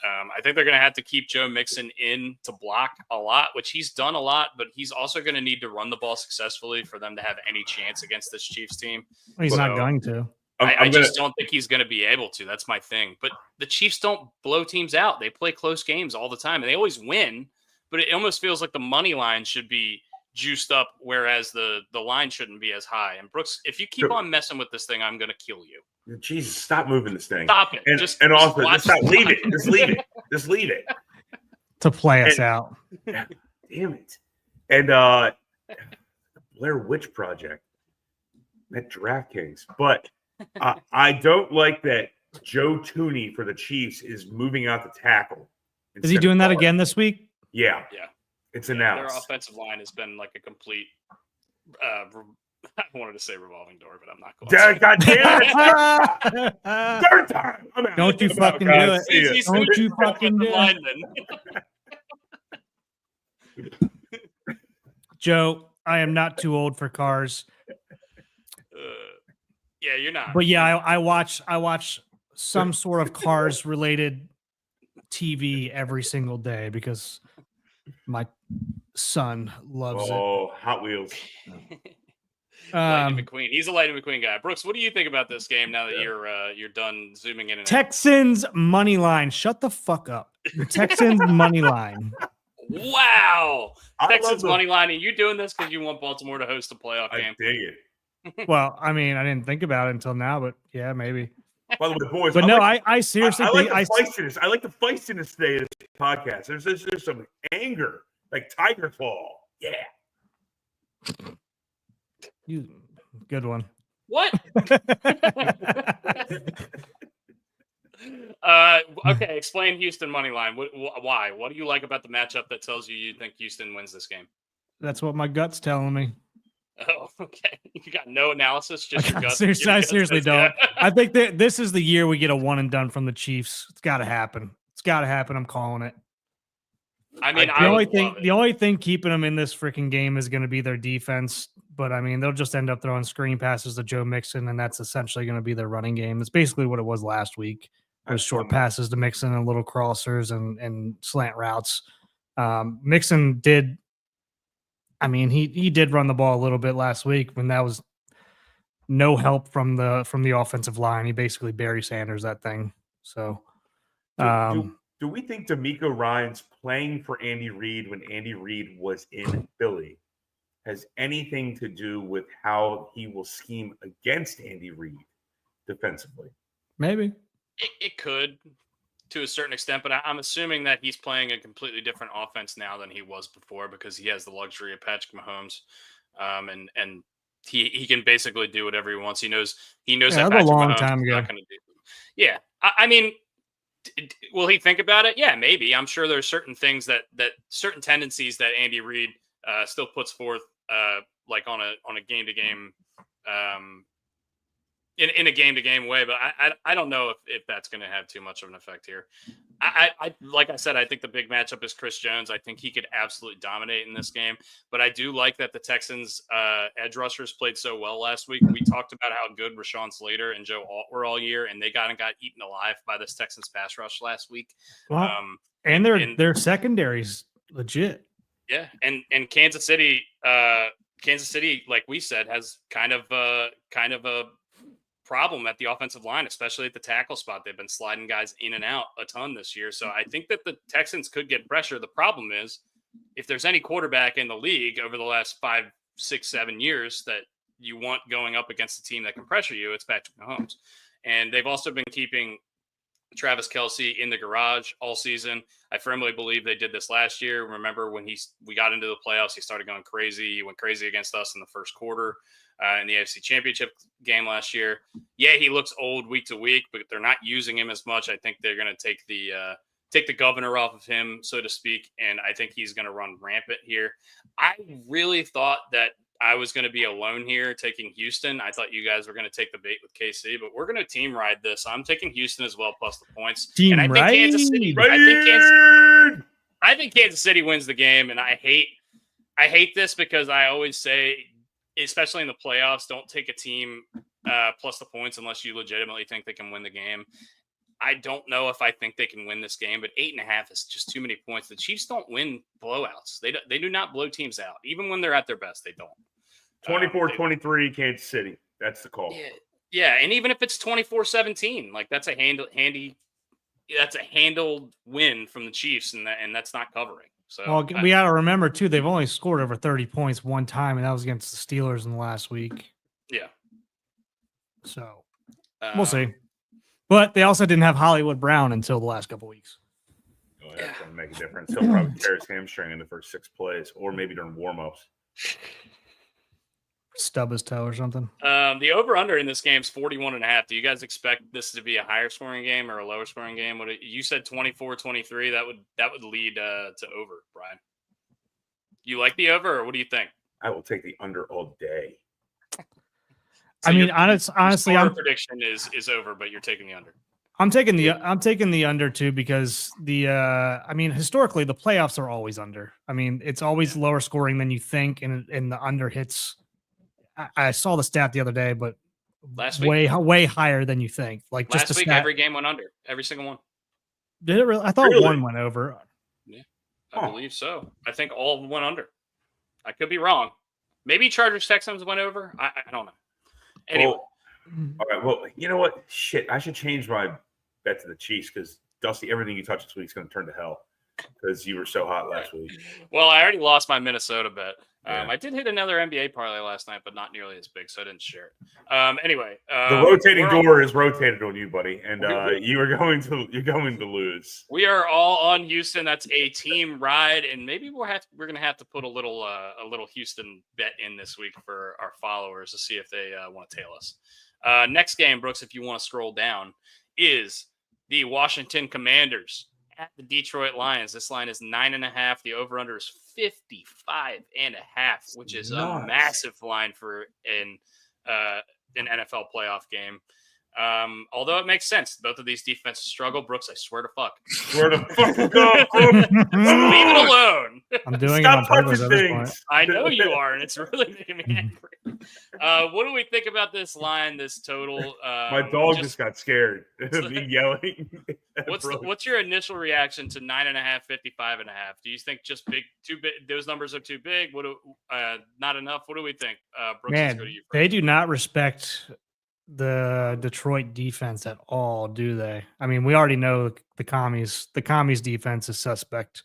I think they're going to have to keep Joe Mixon in to block a lot, which he's done a lot, but he's also going to need to run the ball successfully for them to have any chance against this Chiefs team. He's not going to. I just don't think he's going to be able to. That's my thing. But the Chiefs don't blow teams out. They play close games all the time, and they always win. But it almost feels like the money line should be juiced up, whereas the line shouldn't be as high. And Brooks, if you keep on messing with this thing, I'm going to kill you. Jesus, stop moving this thing. Stop it. And also, just stop. Leave it. Just leave it. Just leave it. To play us out. Damn it. And Blair Witch Project at DraftKings. But I don't like that Joe Tooney for the Chiefs is moving out the tackle. Is he doing that again this week? Yeah. Yeah. It's announced. Their offensive line has been like a complete I wanted to say revolving door, but I'm not going to. God damn it. Third time. Don't you fucking do it. Don't you fucking do it. Joe, I am not too old for cars. Yeah, you're not. But yeah, I watch some sort of cars related TV every single day because my son loves it. Oh, Hot Wheels. Lightning McQueen. He's a Lightning McQueen guy. Brooks, what do you think about this game now that you're done zooming in and Texans money line. Shut the fuck up. The Texans money line. Wow. Texans money line. And you doing this because you want Baltimore to host a playoff game? I dig it. Well, I mean, I didn't think about it until now, but yeah, maybe. By the way, boys, but I seriously think I like the feistiness today of this podcast. There's some anger, like Tiger Claw. Yeah. Good one. What? Okay, explain Houston money line. Why? What do you like about the matchup that tells you think Houston wins this game? That's what my gut's telling me. Oh, okay. You got no analysis, just your gut. I seriously don't. I think that this is the year we get a one and done from the Chiefs. It's got to happen. It's got to happen. I'm calling it. I mean, the only thing keeping them in this freaking game is going to be their defense. But I mean, they'll just end up throwing screen passes to Joe Mixon, and that's essentially going to be their running game. It's basically what it was last week. It was short passes to Mixon and little crossers and slant routes. Mixon did. I mean, he did run the ball a little bit last week when that was no help from the offensive line. He basically Barry Sanders that thing. So, do we think D'Amico Ryans playing for Andy Reid when Andy Reid was in Philly has anything to do with how he will scheme against Andy Reid defensively? Maybe. It could, to a certain extent, but I'm assuming that he's playing a completely different offense now than he was before because he has the luxury of Patrick Mahomes, and he can basically do whatever he wants. He knows that Patrick Mahomes is not going to do. Yeah, I mean, will he think about it? Yeah, maybe. I'm sure there's certain things that certain tendencies that Andy Reid still puts forth, like on a game to game. In a game-to-game way, but I don't know if that's going to have too much of an effect here. I like I said, I think the big matchup is Chris Jones. I think he could absolutely dominate in this game, but I do like that the Texans edge rushers played so well last week. We talked about how good Rashawn Slater and Joe Alt were all year, and they got eaten alive by this Texans pass rush last week. Well, and their secondary's legit. Yeah, and Kansas City, like we said, has kind of a problem at the offensive line, especially at the tackle spot. They've been sliding guys in and out a ton this year. So I think that the Texans could get pressure. The problem is if there's any quarterback in the league over the last 5, 6, 7 years that you want going up against a team that can pressure you, it's Patrick Mahomes. And they've also been keeping Travis Kelce in the garage all season. I firmly believe they did this last year. Remember when we got into the playoffs, he started going crazy. He went crazy against us in the first quarter. In the AFC Championship game last year. Yeah, he looks old week to week, but they're not using him as much. I think they're going to take the governor off of him, so to speak, and I think he's going to run rampant here. I really thought that I was going to be alone here taking Houston. I thought you guys were going to take the bait with KC, but we're going to team ride this. I'm taking Houston as well, plus the points. Team and I think ride. Kansas City. I think Kansas City wins the game, and I hate this because I always say, especially in the playoffs, don't take a team plus the points unless you legitimately think they can win the game. I don't know if I think they can win this game, but 8.5 is just too many points. The Chiefs don't win blowouts. They do not blow teams out. Even when they're at their best, they don't. 24-23 Kansas City. That's the call. Yeah, and even if it's 24-17, like that's a handled win from the Chiefs, and that's not covering. So we got to remember too, they've only scored over 30 points one time, and that was against the Steelers in the last week. Yeah. So we'll see. But they also didn't have Hollywood Brown until the last couple weeks. Oh, yeah, it's going to make a difference. He'll probably tear his hamstring in the first 6 plays, or maybe during warm-ups. Stub his toe or something. The over-under in this game is 41.5. Do you guys expect this to be a higher scoring game or a lower scoring game? You said 24-23. That would lead to over, Brian. You like the over, or what do you think? I will take the under all day. So I mean, honestly, your prediction is over, but you're taking the under. I'm taking the under too because historically the playoffs are always under. I mean, it's always lower scoring than you think, and the under hits. I saw the stat the other day, but last week way higher than you think. Like last just week, every game went under, every single one. Did it really? I thought one went over. Yeah, I believe so. I think all went under. I could be wrong. Maybe Chargers Texans went over. I don't know. Anyway. Well, all right. Well, you know what? Shit, I should change my bet to the Chiefs because Dusty, everything you touch this week is going to turn to hell because you were so hot last week. Well, I already lost my Minnesota bet. Yeah. I did hit another NBA parlay last night, but not nearly as big, so I didn't share it. Anyway, the rotating door is rotated on you, buddy, and you're going to lose. We are all on Houston. That's a team ride, and maybe we're going to have to put a little Houston bet in this week for our followers to see if they want to tail us. Next game, Brooks, if you want to scroll down, is the Washington Commanders at the Detroit Lions. This line is 9.5. The over/under is 55.5, which is a massive line for an NFL playoff game. Although it makes sense. Both of these defenses struggle. Brooks, I swear to fuck. Swear to fuck up. Leave it alone. I'm doing Stop it on purpose at this things. point. I know you are, and it's really making me angry. What do we think about this line, this total? My dog just got scared of me yelling. What's your initial reaction to 9.5, 55.5? Do you think just too big? Those numbers are too big. Not enough? What do we think? Brooks, let's Man, go to you first. they do not respect the Detroit defense at all, do they? I mean, we already know the commies defense is suspect.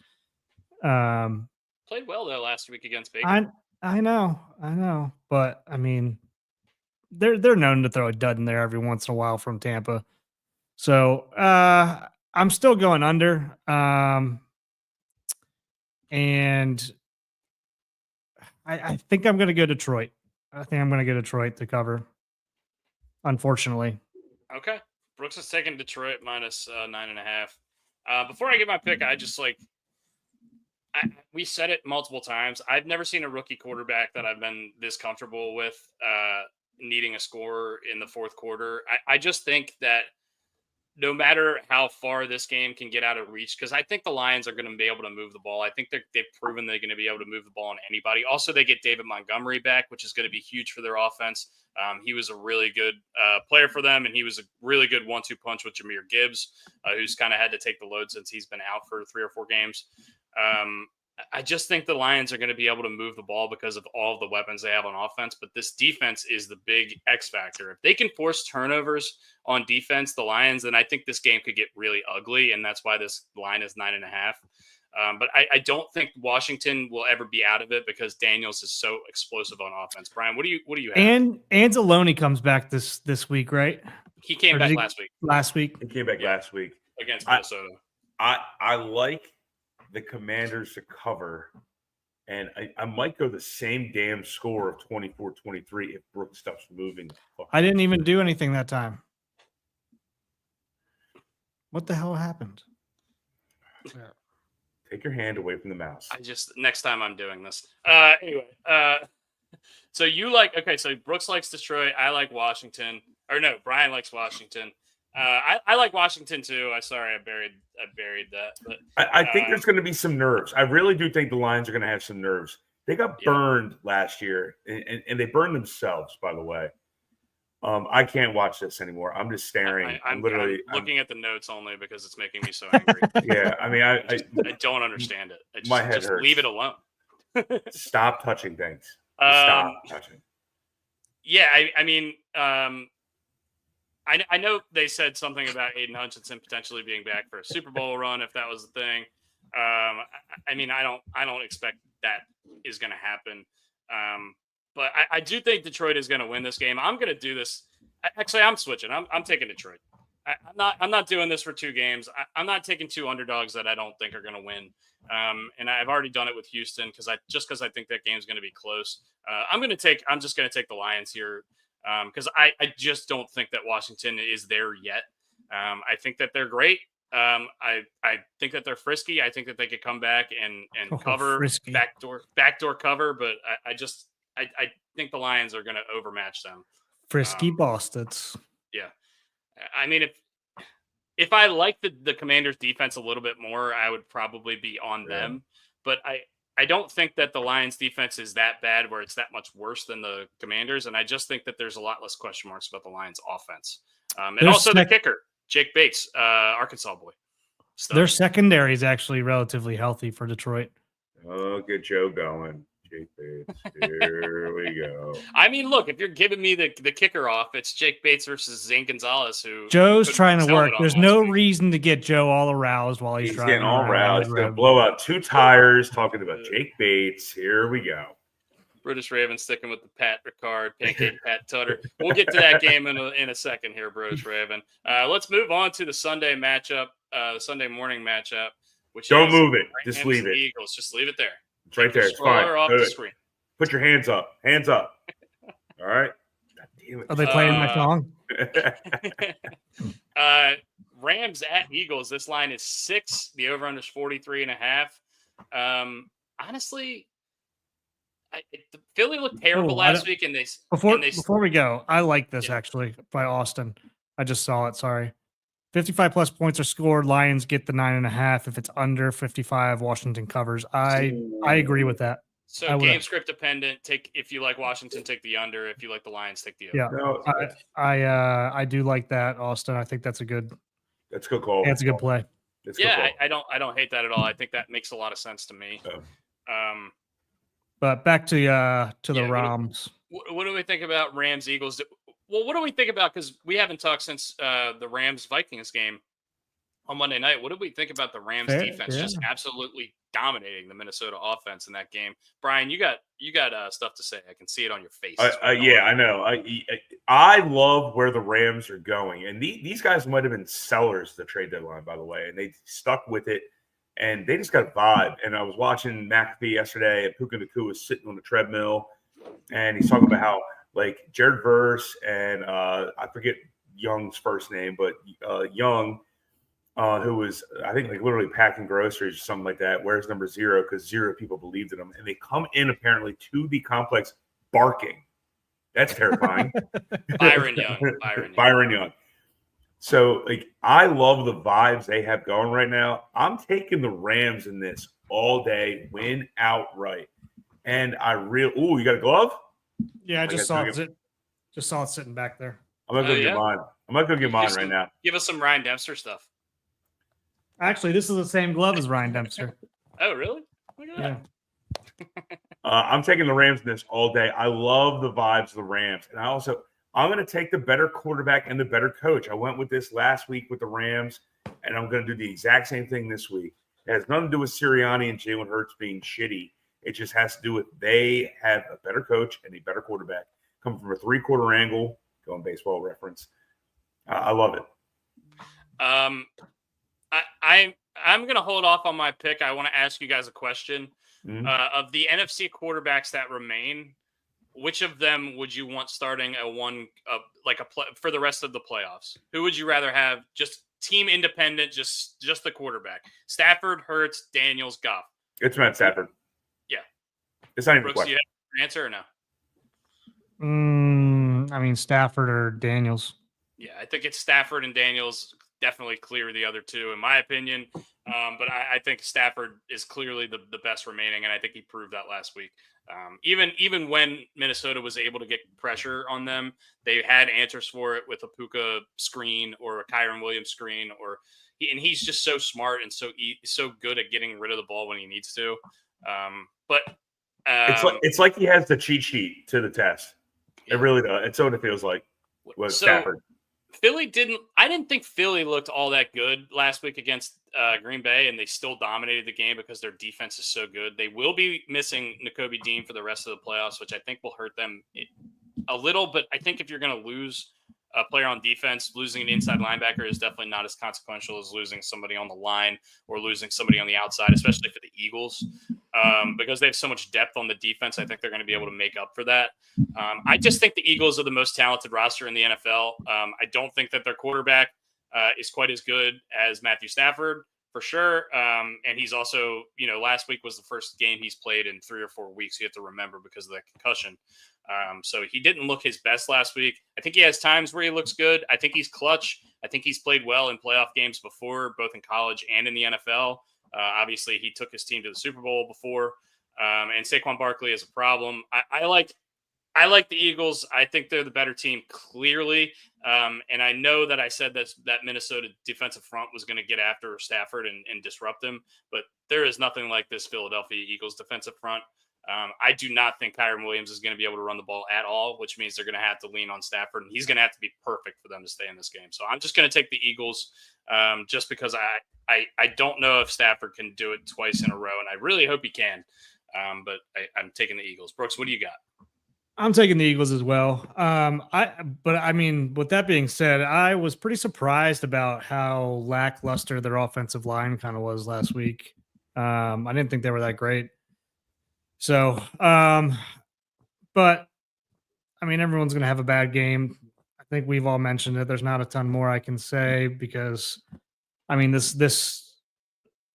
Played well though last week against Baker. I know, but I mean, they're known to throw a dud in there every once in a while from Tampa. So I'm still going under, and I think I'm going to go Detroit. I think I'm going to go Detroit to cover. Unfortunately. Okay. Brooks is taking Detroit minus 9.5. Before I get my pick, I just we said it multiple times. I've never seen a rookie quarterback that I've been this comfortable with needing a score in the fourth quarter. I just think that no matter how far this game can get out of reach, because I think the Lions are going to be able to move the ball. I think they've proven they're going to be able to move the ball on anybody. Also, they get David Montgomery back, which is going to be huge for their offense. He was a really good player for them, and he was a really good 1-2 punch with Jahmyr Gibbs, who's kind of had to take the load since he's been out for 3 or 4 games. I just think the Lions are going to be able to move the ball because of all of the weapons they have on offense, but this defense is the big X factor. If they can force turnovers on defense, the Lions, then I think this game could get really ugly, and that's why this line is 9.5. But I don't think Washington will ever be out of it because Daniels is so explosive on offense. Brian, what do you have? And Anzalone comes back this week, right? He came back last week. Last week. He came back last week against Minnesota. I like the Commanders to cover, and I might go the same damn score of 24-23 if Brooks stops moving. I didn't even do anything that time. What the hell happened? Take your hand away from the mouse. Next time I'm doing this. Anyway, so so Brooks likes Detroit. I like Washington. Or no, Brian likes Washington. I like Washington too. I buried that. But I think there's going to be some nerves. I really do think the Lions are going to have some nerves. They got burned last year, and they burned themselves, by the way. I can't watch this anymore. I'm just staring. I'm looking at the notes only because it's making me so angry. Yeah, I mean, I don't understand it. My head hurts. Leave it alone. Stop touching things. Stop touching. Yeah, I mean, I know they said something about Aiden Hutchinson potentially being back for a Super Bowl run if that was the thing. I mean, I don't expect that is going to happen. But I do think Detroit is going to win this game. I'm going to do this. Actually, I'm switching. I'm taking Detroit. I'm not doing this for 2 games. I'm not taking 2 underdogs that I don't think are going to win. And I've already done it with Houston because I think that game's going to be close. I'm just going to take the Lions here because I just don't think that Washington is there yet. I think that they're great. I think that they're frisky. I think that they could come back and cover frisky. backdoor cover, but I think the Lions are going to overmatch them. Frisky bastards. Yeah. I mean, if I like the Commanders defense a little bit more, I would probably be on them, but I don't think that the Lions defense is that bad where it's that much worse than the Commanders. And I just think that there's a lot less question marks about the Lions offense. And also the kicker, Jake Bates, Arkansas boy. Their secondary is actually relatively healthy for Detroit. Oh, get Joe going. Jake Bates. Here we go. I mean, look, if you're giving me the kicker off, it's Jake Bates versus Zane Gonzalez, who Joe's couldn't trying put his to work. helmet on There's last no week. reason to get Joe all aroused while he's driving getting all around. aroused. He's going to blow out 2 tires talking about Jake Bates. Here we go. British Ravens sticking with the Pat Ricard, Pancake Pat Tutter. We'll get to that game in a second here, British Raven. Let's move on to the Sunday matchup, the Sunday morning matchup, which Don't is move it. Rams Just leave it. Eagles. Just leave it there. It's right there. It's fine. Off the screen. Put your hands up. Hands up. All right. God damn it. Are they playing my song? Rams at Eagles. This line is 6. The over-under is 43.5. Honestly, Philly looked terrible last week, and before we go, I like this actually by Austin. I just saw it. Sorry, 55 plus points are scored. Lions get the 9.5. If it's under 55, Washington covers. I agree with that. So game script dependent. If you like Washington, take the under. If you like the Lions, take the over. Yeah, No, I do like that, Austin. I think that's a good call. That's a good play. I don't hate that at all. I think that makes a lot of sense to me. But back to the Rams. What do we think about Rams Eagles? Well, what do we think about, because we haven't talked since the Rams Vikings game on Monday night. What do we think about the Rams defense just absolutely dominating the Minnesota offense in that game? Brian, you got stuff to say. I can see it on your face. Yeah, I know. I love where the Rams are going, and these guys might have been sellers the trade deadline, by the way, and they stuck with it, and they just got a vibe. And I was watching McAfee yesterday, and Puka Nacua was sitting on the treadmill, and he's talking about how Jared Verse and I forget Young's first name, but Young, who was, I think, literally packing groceries or something like that, wears number 0 because 0 people believed in him. And they come in apparently to the complex barking. That's terrifying. Byron Young. So, I love the vibes they have going right now. I'm taking the Rams in this all day, win outright. And you got a glove? Yeah, I just saw it. Just saw it sitting back there. I'm not going to get mine. I'm not going to get mine right now. Give us some Ryan Dempster stuff. Actually, this is the same glove as Ryan Dempster. Oh, really? Look at that. I'm taking the Rams in this all day. I love the vibes of the Rams. And I'm going to take the better quarterback and the better coach. I went with this last week with the Rams, and I'm going to do the exact same thing this week. It has nothing to do with Sirianni and Jalen Hurts being shitty. It just has to do with they have a better coach and a better quarterback. Coming from a 3-quarter angle, going baseball reference. I love it. I'm going to hold off on my pick. I want to ask you guys a question. Of the NFC quarterbacks that remain, which of them would you want starting for the rest of the playoffs? Who would you rather have? Just team independent, just the quarterback. Stafford, Hurts, Daniels, Goff. It's Matt Stafford. Yeah. It's not even Brooks, a question. do you have an answer or no? I mean, Stafford or Daniels. Yeah, I think it's Stafford and Daniels. Definitely clear the other two, in my opinion. But I think Stafford is clearly the best remaining, and I think he proved that last week. Even when Minnesota was able to get pressure on them, they had answers for it with a Puka screen or a Kyron Williams screen, and he's just so smart and so good at getting rid of the ball when he needs to. It's like he has the cheat sheet to the test. It really does. It's what it feels like with Stafford. I didn't think Philly looked all that good last week against Green Bay, and they still dominated the game because their defense is so good. They will be missing Nakobe Dean for the rest of the playoffs, which I think will hurt them a little. But I think if you're going to lose a player on defense, losing an inside linebacker is definitely not as consequential as losing somebody on the line or losing somebody on the outside, especially for the Eagles, because they have so much depth on the defense. I think they're going to be able to make up for that. I just think the Eagles are the most talented roster in the NFL. I don't think that their quarterback is quite as good as Matthew Stafford, for sure. And he's also, last week was the first game he's played in 3 or 4 weeks. You have to remember because of that concussion. So he didn't look his best last week. I think he has times where he looks good. I think he's clutch. I think he's played well in playoff games before, both in college and in the NFL. Obviously, he took his team to the Super Bowl before. And Saquon Barkley is a problem. I like the Eagles. I think they're the better team, clearly. And I know that I said that Minnesota defensive front was going to get after Stafford and disrupt him, but there is nothing like this Philadelphia Eagles defensive front. I do not think Kyren Williams is going to be able to run the ball at all, which means they're going to have to lean on Stafford, and he's going to have to be perfect for them to stay in this game. So I'm just going to take the Eagles just because I don't know if Stafford can do it twice in a row, and I really hope he can. But I'm taking the Eagles. Brooks, what do you got? I'm taking the Eagles as well. But I mean, with that being said, I was pretty surprised about how lackluster their offensive line kind of was last week. I didn't think they were that great. So, but I mean, everyone's going to have a bad game. I think we've all mentioned it. There's not a ton more I can say because, I mean, this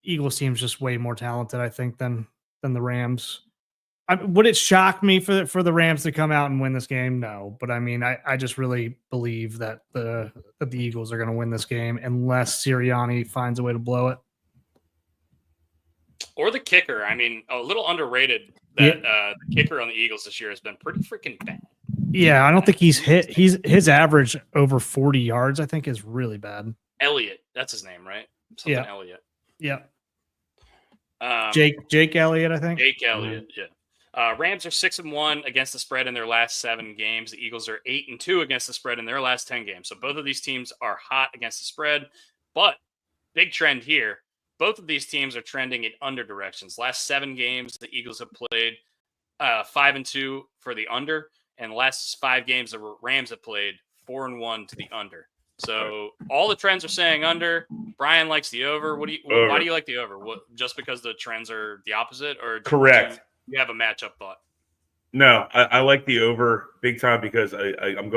Eagles team is just way more talented, I think, than the Rams. Would it shock me for the Rams to come out and win this game? No, but I mean, I just really believe that the Eagles are going to win this game unless Sirianni finds a way to blow it. Or the kicker. I mean, a little underrated that the kicker on the Eagles this year has been pretty freaking bad. Yeah, I don't think he's hit. His average over 40 yards, I think, is really bad. Elliott, that's his name, right? Something Yeah. Elliott. Yeah. Jake Elliott, I think. Jake Elliott, yeah. Rams are 6-1 against the spread in their last 7 games. The Eagles are 8-2 against the spread in their last 10 games. So both of these teams are hot against the spread. But big trend here. Both of these teams are trending in under directions. Last 7 games, the Eagles have played 5-2 for the under, and the last 5 games, the Rams have played 4-1 to the under. So all the trends are saying under. Brian likes the over. Why do you like the over? Just because the trends are the opposite, or correct? You have a matchup thought? No, I like the over big time because I'm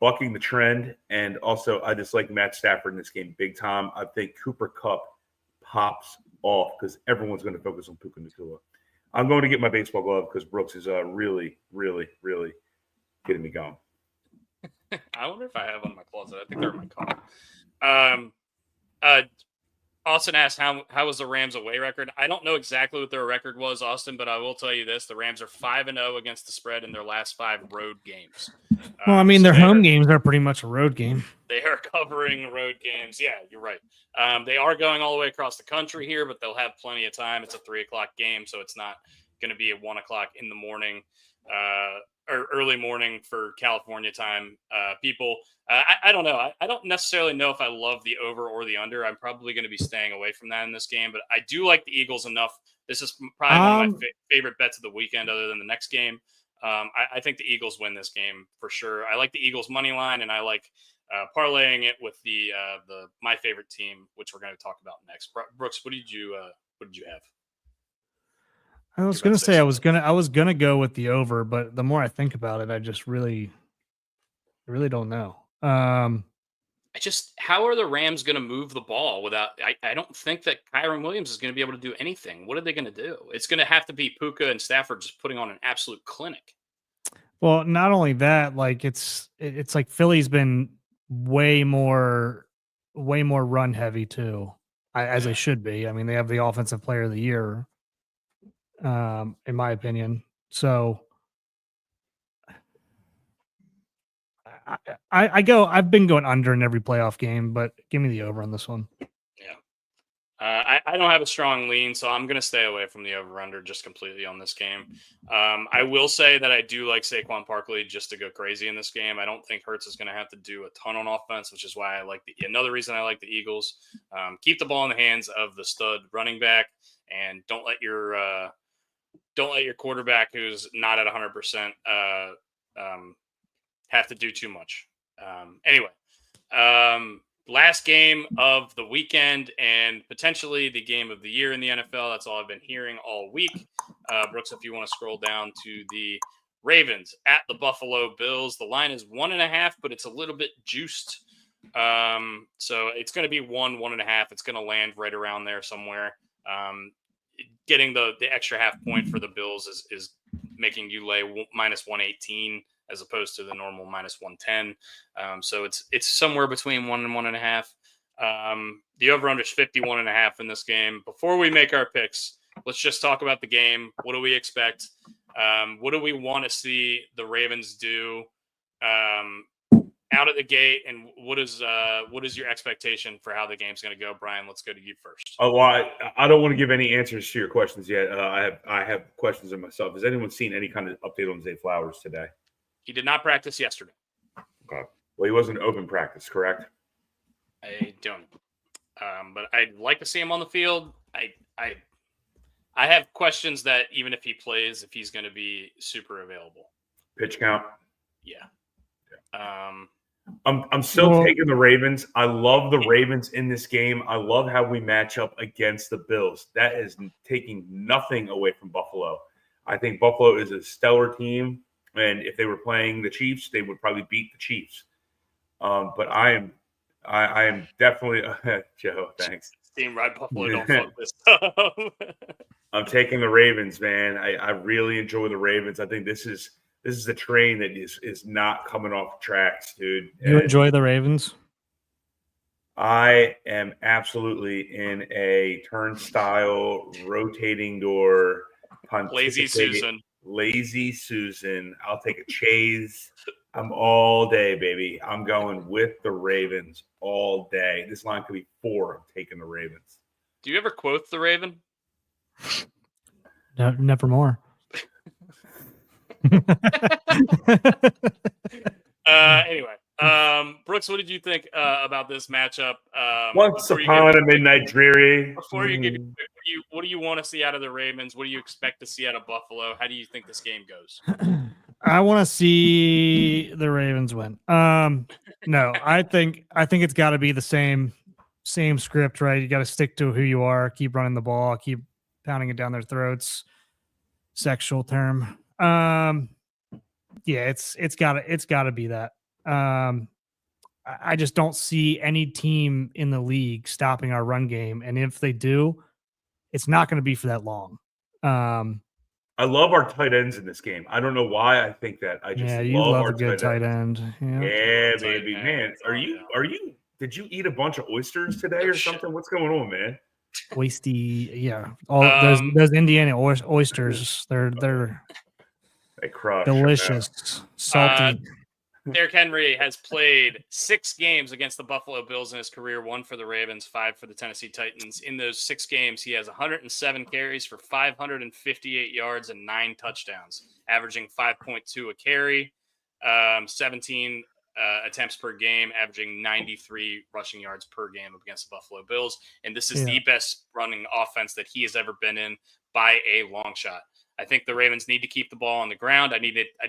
bucking the trend, and also I just like Matt Stafford in this game big time. I think Cooper Kupp pops off because everyone's going to focus on Puka Nacua. I'm going to get my baseball glove because Brooks is really, really, really getting me going. I wonder if I have one in my closet. I think they're in my car. Austin asked, how was the Rams away record? I don't know exactly what their record was, Austin, but I will tell you this. The Rams are 5-0 against the spread in their last 5 road games. Well, I mean, their home games are pretty much a road game. They are covering road games. Yeah, you're right. They are going all the way across the country here, but they'll have plenty of time. It's a 3 o'clock game, so it's not going to be at 1 o'clock in the morning or early morning for California time people. I don't know. I don't necessarily know if I love the over or the under. I'm probably going to be staying away from that in this game, but I do like the Eagles enough. This is probably one of my favorite bets of the weekend other than the next game. I think the Eagles win this game for sure. I like the Eagles money line, and I like parlaying it with the my favorite team, which we're going to talk about next. Brooks, what did you have? I was going to say I was going to go with the over, but the more I think about it, I just really don't know. How are the Rams going to move the ball without? I don't think that Kyren Williams is going to be able to do anything. What are they going to do? It's going to have to be Puka and Stafford just putting on an absolute clinic. Well, not only that, like it's like Philly's been way more run heavy too, as they should be. I mean, they have the offensive player of the year, in my opinion. So I've been going under in every playoff game, but give me the over on this one. Yeah. I don't have a strong lean, so I'm going to stay away from the over-under just completely on this game. I will say that I do like Saquon Barkley just to go crazy in this game. I don't think Hurts is going to have to do a ton on offense, which is why I like another reason I like the Eagles. Keep the ball in the hands of the stud running back, and don't let your quarterback who's not at 100% have to do too much. Last game of the weekend and potentially the game of the year in the NFL. That's all I've been hearing all week. Brooks, if you want to scroll down to the Ravens at the Buffalo Bills, the line is 1.5, but it's a little bit juiced. So it's going to be 1.5. It's going to land right around there somewhere. Getting the extra half point for the Bills is making you lay minus 118 as opposed to the normal minus 110. So it's somewhere between 1 and 1.5. The over-under is 51.5 in this game. Before we make our picks, let's just talk about the game. What do we expect? What do we want to see the Ravens do out of the gate, and what is your expectation for how the game's going to go? Brian, let's go to you first. Oh, well, I don't want to give any answers to your questions yet. I have questions in myself. Has anyone seen any kind of update on Zay Flowers today? He did not practice yesterday. Okay. Well, he wasn't open practice, correct? I don't. But I'd like to see him on the field. I have questions that even if he plays, if he's going to be super available. Pitch count. Yeah. I'm still taking the Ravens. I love the Ravens in this game. I love how we match up against the Bills. That is taking nothing away from Buffalo. I think Buffalo is a stellar team, and if they were playing the Chiefs, they would probably beat the Chiefs. But I am definitely Joe. Thanks. Team Ride Buffalo. Don't fuck this up. I'm taking the Ravens, man. I really enjoy the Ravens. I think this is a train that is not coming off tracks, dude. You enjoy the Ravens? I am absolutely in a turnstile, rotating door, Lazy Susan. Lazy Susan. I'll take a chase. I'm all day, baby. I'm going with the Ravens all day. This line could be 4. I'm taking the Ravens. Do you ever quote the Raven? No, nevermore. Anyway, Brooks, what did you think about this matchup? Once upon a midnight dreary. Before you give what do you want to see out of the Ravens? What do you expect to see out of Buffalo? How do you think this game goes? I want to see the Ravens win. No, I think it's got to be the same script, right? You got to stick to who you are, keep running the ball, keep pounding it down their throats. Sexual term. Yeah, it's gotta be that. I just don't see any team in the league stopping our run game, and if they do, it's not going to be for that long. I love our tight ends in this game. I don't know why I think that. I just love a good tight end. Yeah, baby, man. Are you? Did you eat a bunch of oysters today or something? What's going on, man? Oysty, yeah. All those Indiana oysters, they're they crush. delicious, salty. Derrick Henry has played 6 games against the Buffalo Bills in his career, 1 for the Ravens, 5 for the Tennessee Titans. In those 6 games, he has 107 carries for 558 yards and 9 touchdowns, averaging 5.2 a carry, 17 attempts per game, averaging 93 rushing yards per game against the Buffalo Bills. And this is the best running offense that he has ever been in by a long shot. I think the Ravens need to keep the ball on the ground. I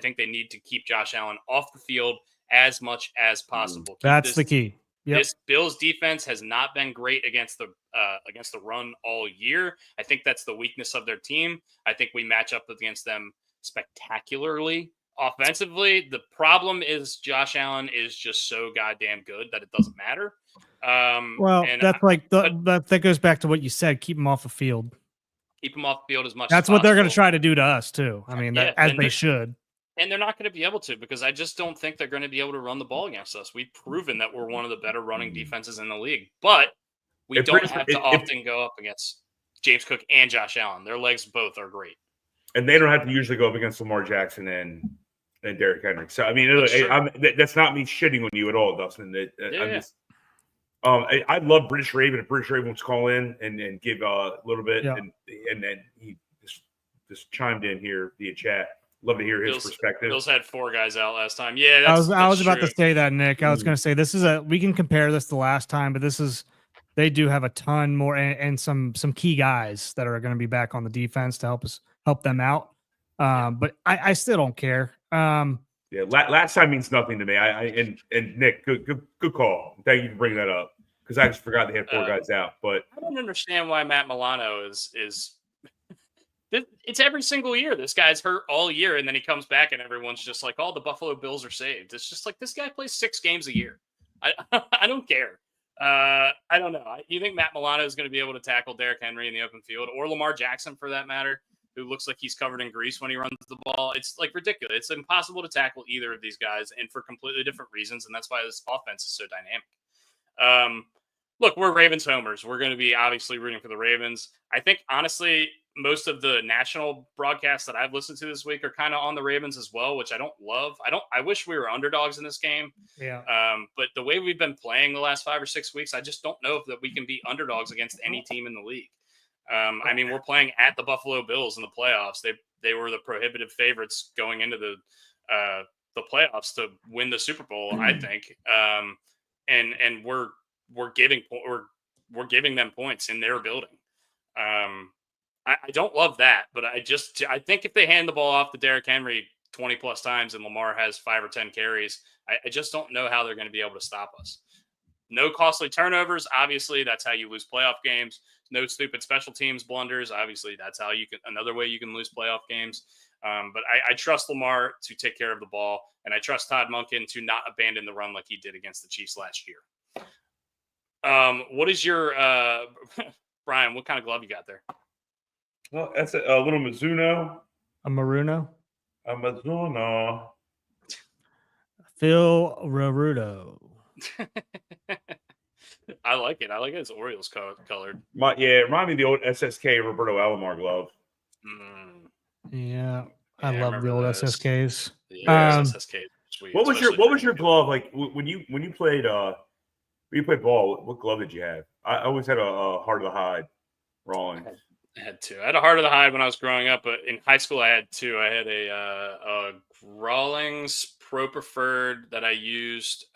think they need to keep Josh Allen off the field as much as possible. That's the key. Yep. This Bills defense has not been great against the run all year. I think that's the weakness of their team. I think we match up against them spectacularly offensively. The problem is Josh Allen is just so goddamn good that it doesn't matter. That goes back to what you said. Keep him off the field. Keep him off the field as much. That's as what they're going to possible. try to do to us too. I mean, as they should. And they're not going to be able to, because I just don't think they're going to be able to run the ball against us. We've proven that we're one of the better running defenses in the league, but we don't have to often go up against James Cook and Josh Allen. Their legs both are great. And they don't have to usually go up against Lamar Jackson and Derrick Henry. So, I mean, that's not me shitting on you at all, Dustin. I love British Raven. If British Raven wants to call in and give a little bit, and then he just chimed in here via chat. Love to hear his perspective. Bills had 4 guys out last time. Yeah, I was about to say that, Nick. I was going to say we can compare this to last time, but they do have a ton more and some key guys that are going to be back on the defense to help them out. But I still don't care. Last time means nothing to me. And Nick, good call. Thank you for bringing that up, because I just forgot they had 4 guys out. But I don't understand why Matt Milano is. It's every single year. This guy's hurt all year, and then he comes back, and everyone's just like, "Oh, the Buffalo Bills are saved." It's just like, this guy plays 6 games a year. I don't care. I don't know. You think Matt Milano is going to be able to tackle Derrick Henry in the open field, or Lamar Jackson for that matter, who looks like he's covered in grease when he runs the ball? It's like ridiculous. It's impossible to tackle either of these guys, and for completely different reasons. And that's why this offense is so dynamic. Look, we're Ravens homers. We're going to be obviously rooting for the Ravens. I think, honestly, most of the national broadcasts that I've listened to this week are kind of on the Ravens as well, which I don't love. I wish we were underdogs in this game. Yeah. But the way we've been playing the last 5 or 6 weeks, I just don't know if that we can be underdogs against any team in the league. I mean, we're playing at the Buffalo Bills in the playoffs. They were the prohibitive favorites going into the playoffs to win the Super Bowl, I think. And we're giving them points in their building. I don't love that, but I think if they hand the ball off to Derrick Henry 20 plus times and Lamar has 5 or 10 carries, I just don't know how they're going to be able to stop us. No costly turnovers. Obviously, that's how you lose playoff games. No stupid special teams blunders. Obviously, that's how another way you can lose playoff games. But I trust Lamar to take care of the ball, and I trust Todd Monken to not abandon the run like he did against the Chiefs last year. What is your Brian? What kind of glove you got there? Well, that's a little Mizuno. A Maruno. A Mizuno. Phil Rarudo. I like it. It's Orioles colored. Remind me of the old SSK Roberto Alomar glove. Yeah, I love the old SSKs. Yeah, SSK. Sweet. What was your glove like when you played ball? What glove did you have? I always had a Heart of the Hide Rawlings. I had two. I had a Heart of the Hide when I was growing up, but in high school I had two. I had a Rawlings Pro Preferred that I used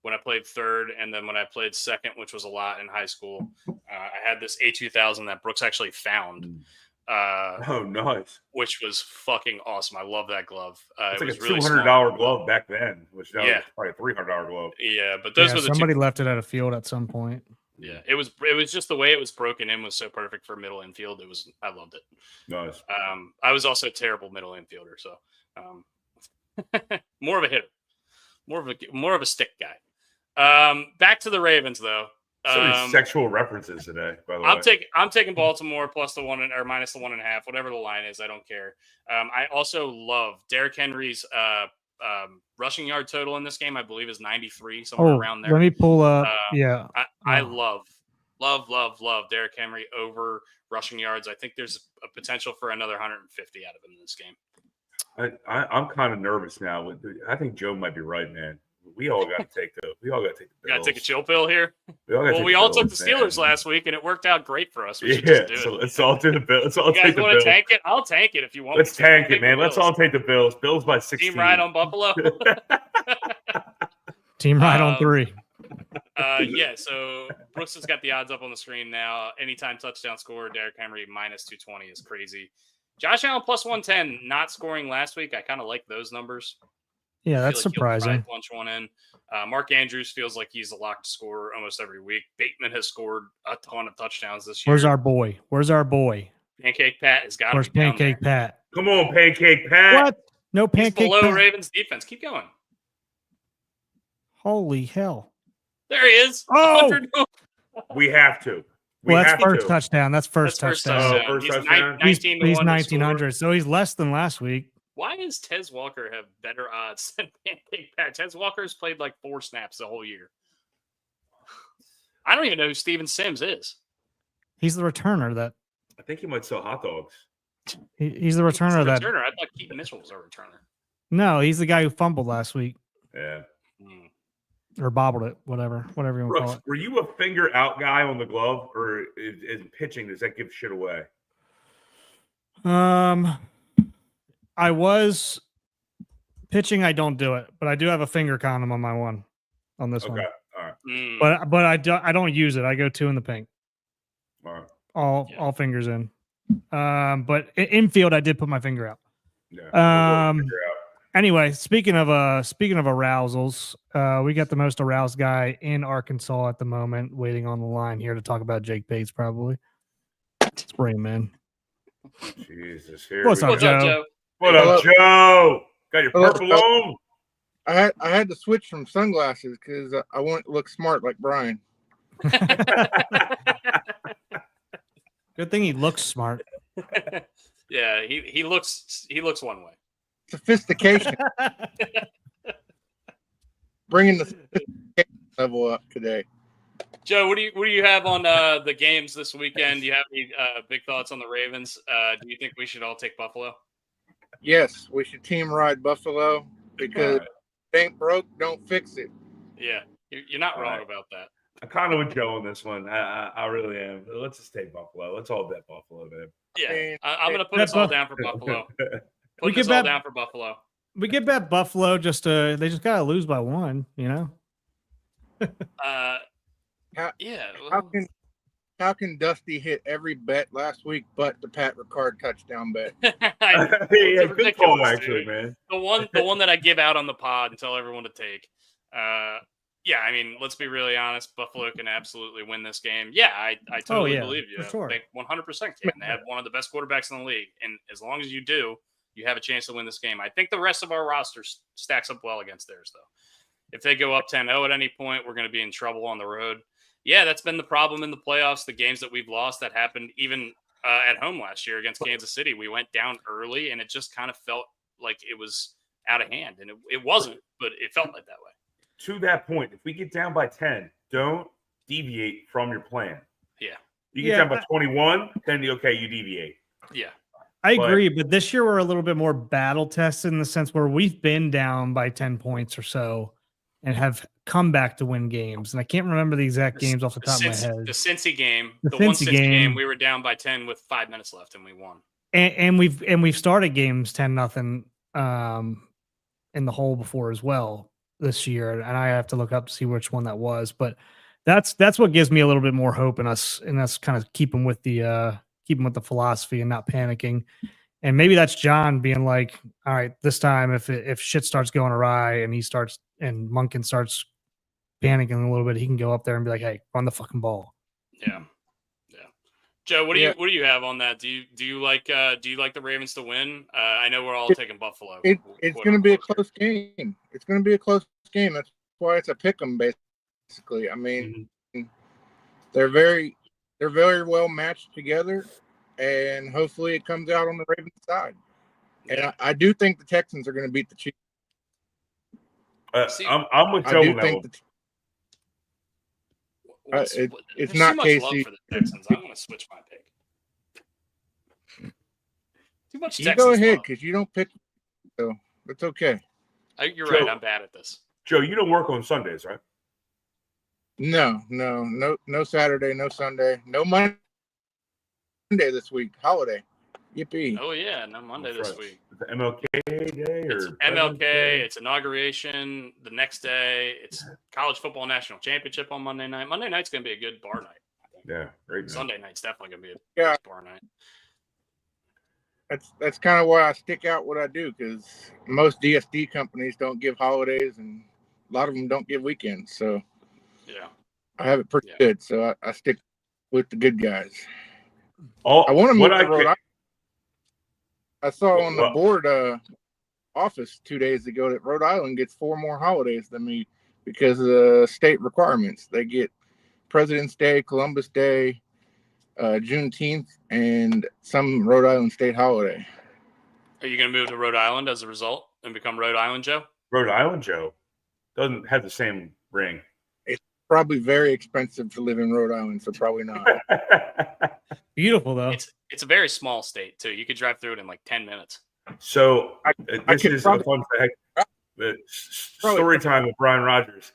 when I played third, and then when I played second, which was a lot in high school, I had this A2000 that Brooks actually found. Oh, nice! Which was fucking awesome. I love that glove. It's it like was a $200 glove back then, which now is probably a $300 glove. Yeah, but those were the somebody left it at a field at some point. Yeah, it was just the way it was broken in was so perfect for middle infield. I loved it. Nice. I was also a terrible middle infielder, so more of a hitter, more of a stick guy. Back to the Ravens though. So many sexual references today, by the way. I'm taking Baltimore plus the 1 or minus the 1.5, whatever the line is. I don't care. I also love Derrick Henry's rushing yard total in this game. I believe is 93, somewhere around there. Let me pull up. I love Derrick Henry over rushing yards. I think there's a potential for another 150 out of him in this game. I'm kind of nervous now. I think Joe might be right, man. We all got to take the Bills. Got to take a chill pill here. We all took the Steelers last week, and it worked out great for us. Let's all do the Bills. Let's all take the Bills. You guys want to tank it? I'll tank it if you want. Let's tank it, man. Let's all take the Bills. Bills by 16. Team ride on Buffalo. Team ride on 3. So Brooks has got the odds up on the screen now. Anytime touchdown score, Derrick Henry minus 220 is crazy. Josh Allen plus 110, not scoring last week. I kind of like those numbers. Yeah, that's surprising. Punch one in. Mark Andrews feels like he's a lock to score almost every week. Bateman has scored a ton of touchdowns this year. Where's our boy? Pancake Pat has got. Where's Pancake Pat? Come on, Pancake Pat. What? No Pancake Pat. Below Pat. Ravens defense. Keep going. Holy hell! There he is. Oh, we have to. That's first touchdown. That's first touchdown. First touchdown. He's 1900, so he's less than last week. Why does Tez Walker have better odds than Pancake Pat? Tez Walker's played like 4 snaps the whole year. I don't even know who Steven Sims is. He's the returner that. I think he might sell hot dogs. He's the returner that. I thought Keaton Mitchell was a returner. No, he's the guy who fumbled last week. Yeah. Or bobbled it, whatever you want to call it. Were you a finger out guy on the glove, or in pitching, does that give shit away? I was pitching. I don't do it, but I do have a finger condom on my one on this one. Okay, all right. But I don't use it. I go 2 in the pink. All right. All fingers in. But infield, I did put my finger out. Yeah. Anyway, speaking of arousals, we got the most aroused guy in Arkansas at the moment, waiting on the line here to talk about Jake Bates. Probably. Let's bring him in. Jesus, What's up, Joe? What up, Joe? Got your purple on? I had to switch from sunglasses because I want to look smart like Brian. Good thing he looks smart. Yeah, he looks one way. Sophistication. Bringing the sophistication level up today. Joe, what do you have on the games this weekend? Do you have any big thoughts on the Ravens? Do you think we should all take Buffalo? Yes, we should team ride Buffalo because if it ain't broke, don't fix it. Yeah, you're not wrong about that. I'm kind of with Joe on this one. I really am. Let's just take Buffalo. Let's all bet Buffalo, man. Yeah, I'm going to put us all down for Buffalo. We Putting us all down for Buffalo. We get bet Buffalo. They just got to lose by 1. You know. Yeah. How can Dusty hit every bet last week but the Pat Ricard touchdown bet? Yeah, good call, actually, man. The one that I give out on the pod and tell everyone to take. Yeah, I mean, let's be really honest. Buffalo can absolutely win this game. Yeah, I totally believe you. For sure. They 100% can. They have one of the best quarterbacks in the league, and as long as you do, you have a chance to win this game. I think the rest of our roster stacks up well against theirs, though. If they go up 10-0 at any point, we're going to be in trouble on the road. Yeah, that's been the problem in the playoffs. The games that we've lost, that happened even at home last year against Kansas City. We went down early, and it just kind of felt like it was out of hand, and it wasn't, but it felt like that way. To that point, if we get down by 10, don't deviate from your plan. Yeah. You get down by 21, then you deviate. Yeah. I agree, but this year we're a little bit more battle tested in the sense where we've been down by 10 points or so and have come back to win games. And I can't remember the exact games off the top of my head. The Cincy game, the one Cincy game, we were down by 10 with 5 minutes left and we won. And we've started games 10-0 in the hole before as well this year, and I have to look up to see which one that was. But that's what gives me a little bit more hope in us kind of keeping with the philosophy and not panicking. And maybe that's John being like, all right, this time if shit starts going awry and Monken starts panicking a little bit, he can go up there and be like, hey, run the fucking ball. Yeah. Joe, what do you have on that? Do you like the Ravens to win? I know we're all taking Buffalo. It's going to be a close game. It's going to be a close game. That's why it's a pick 'em, basically. I mean, they're very well matched together, and hopefully it comes out on the Ravens side. And I do think the Texans are going to beat the Chiefs. I'm with Joe on that one. It's not KC. For the Texans. I'm going to switch my pick. Too much You Texans go ahead love. because you don't pick, so it's okay. You're Joe, right. I'm bad at this. Joe, you don't work on Sundays, right? No Saturday, no Sunday, no Monday this week. Holiday. Yippee. Oh yeah, no Monday this week. The MLK Day It's MLK. It's inauguration. The next day, it's College Football National Championship on Monday night. Monday night's going to be a good bar night. Yeah, great. Sunday night's definitely going to be a Yeah. good bar night. That's kind of why I stick out what I do, because most DSD companies don't give holidays, and a lot of them don't give weekends. So yeah, I have it pretty good. So I stick with the good guys. I want to move to Rhode Island. I saw on the board office 2 days ago that Rhode Island gets 4 more holidays than me because of the state requirements. They get President's Day, Columbus Day, Juneteenth, and some Rhode Island state holiday. Are you going to move to Rhode Island as a result and become Rhode Island Joe? Rhode Island Joe doesn't have the same ring. It's probably very expensive to live in Rhode Island, so probably not. Beautiful though. It's a very small state too. You could drive through it in like 10 minutes. So this is a fun fact. Story time with Brian Rogers.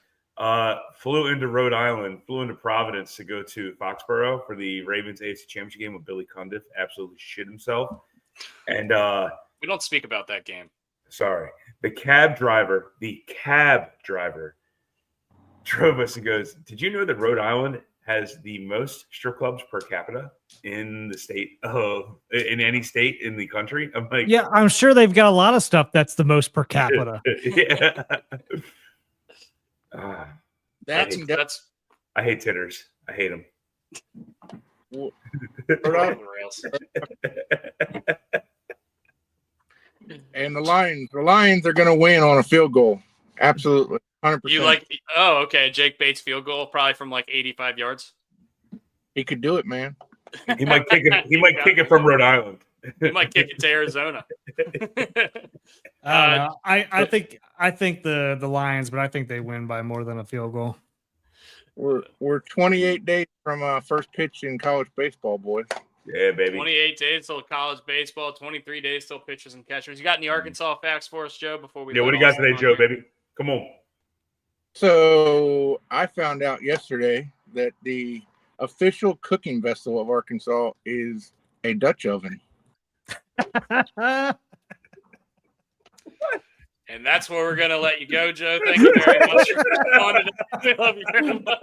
Flew into Rhode Island, flew into Providence to go to Foxborough for the Ravens AFC Championship game with Billy Cundiff. Absolutely shit himself. And we don't speak about that game. Sorry. The cab driver drove us and goes, did you know that Rhode Island has the most strip clubs per capita in the state in any state in the country? I'm like, yeah, I'm sure they've got a lot of stuff that's the most per capita. Yeah. I hate titters. I hate them. And the Lions are going to win on a field goal. Absolutely. 100%. You like, oh, okay. Jake Bates field goal, probably from like 85 yards. He could do it, man. He might kick it from Rhode Island. He might kick it to Arizona. I don't know. I think the Lions, but I think they win by more than a field goal. We're 28 days from first pitch in college baseball, boys. Yeah, baby. 28 days till college baseball, 23 days till pitchers and catchers. You got any Arkansas facts for us, Joe, before we Yeah, what do you got today, Joe, baby? Come on. So I found out yesterday that the official cooking vessel of Arkansas is a Dutch oven. And that's where we're going to let you go, Joe. Thank you very much for coming today. We love you very much.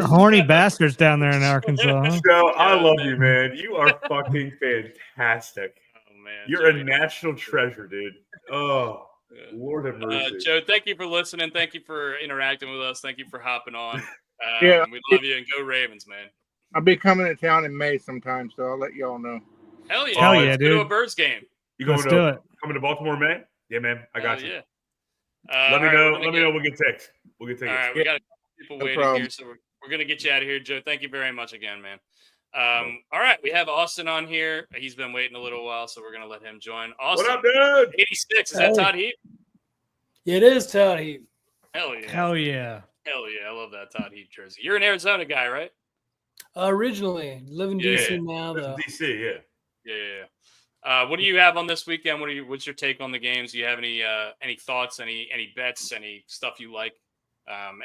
Horny bastards down there in Arkansas. Huh? Joe, I love you, man. You are fucking fantastic. Oh, man. You're a national treasure, dude. Oh, Lord have mercy. Joe, thank you for listening. Thank you for interacting with us. Thank you for hopping on. Yeah, we love you, and go Ravens, man. I'll be coming to town in May sometime, so I'll let y'all know. Hell yeah. Hell yeah, Let's dude. go to a Birds game. You Let's going do to it. coming to Baltimore, man? Yeah, man. I got you. Yeah. Let me know. Let me know. We'll get tickets. We'll get tickets. All right, we got people No waiting problem. here, so we're gonna get you out of here, Joe. Thank you very much again, man. All right, we have Austin on here. He's been waiting a little while, so we're gonna let him join. Austin, What up, dude? 86. Is that Todd Heap? It is Todd Heap. Hell yeah. Hell yeah. Hell yeah. I love that Todd Heap jersey. You're an Arizona guy, right? Originally, live in Yeah. DC now, That's though. DC, yeah. Yeah. What do you have on this weekend? What's your take on the games? Do you have any thoughts, any bets, any stuff you like?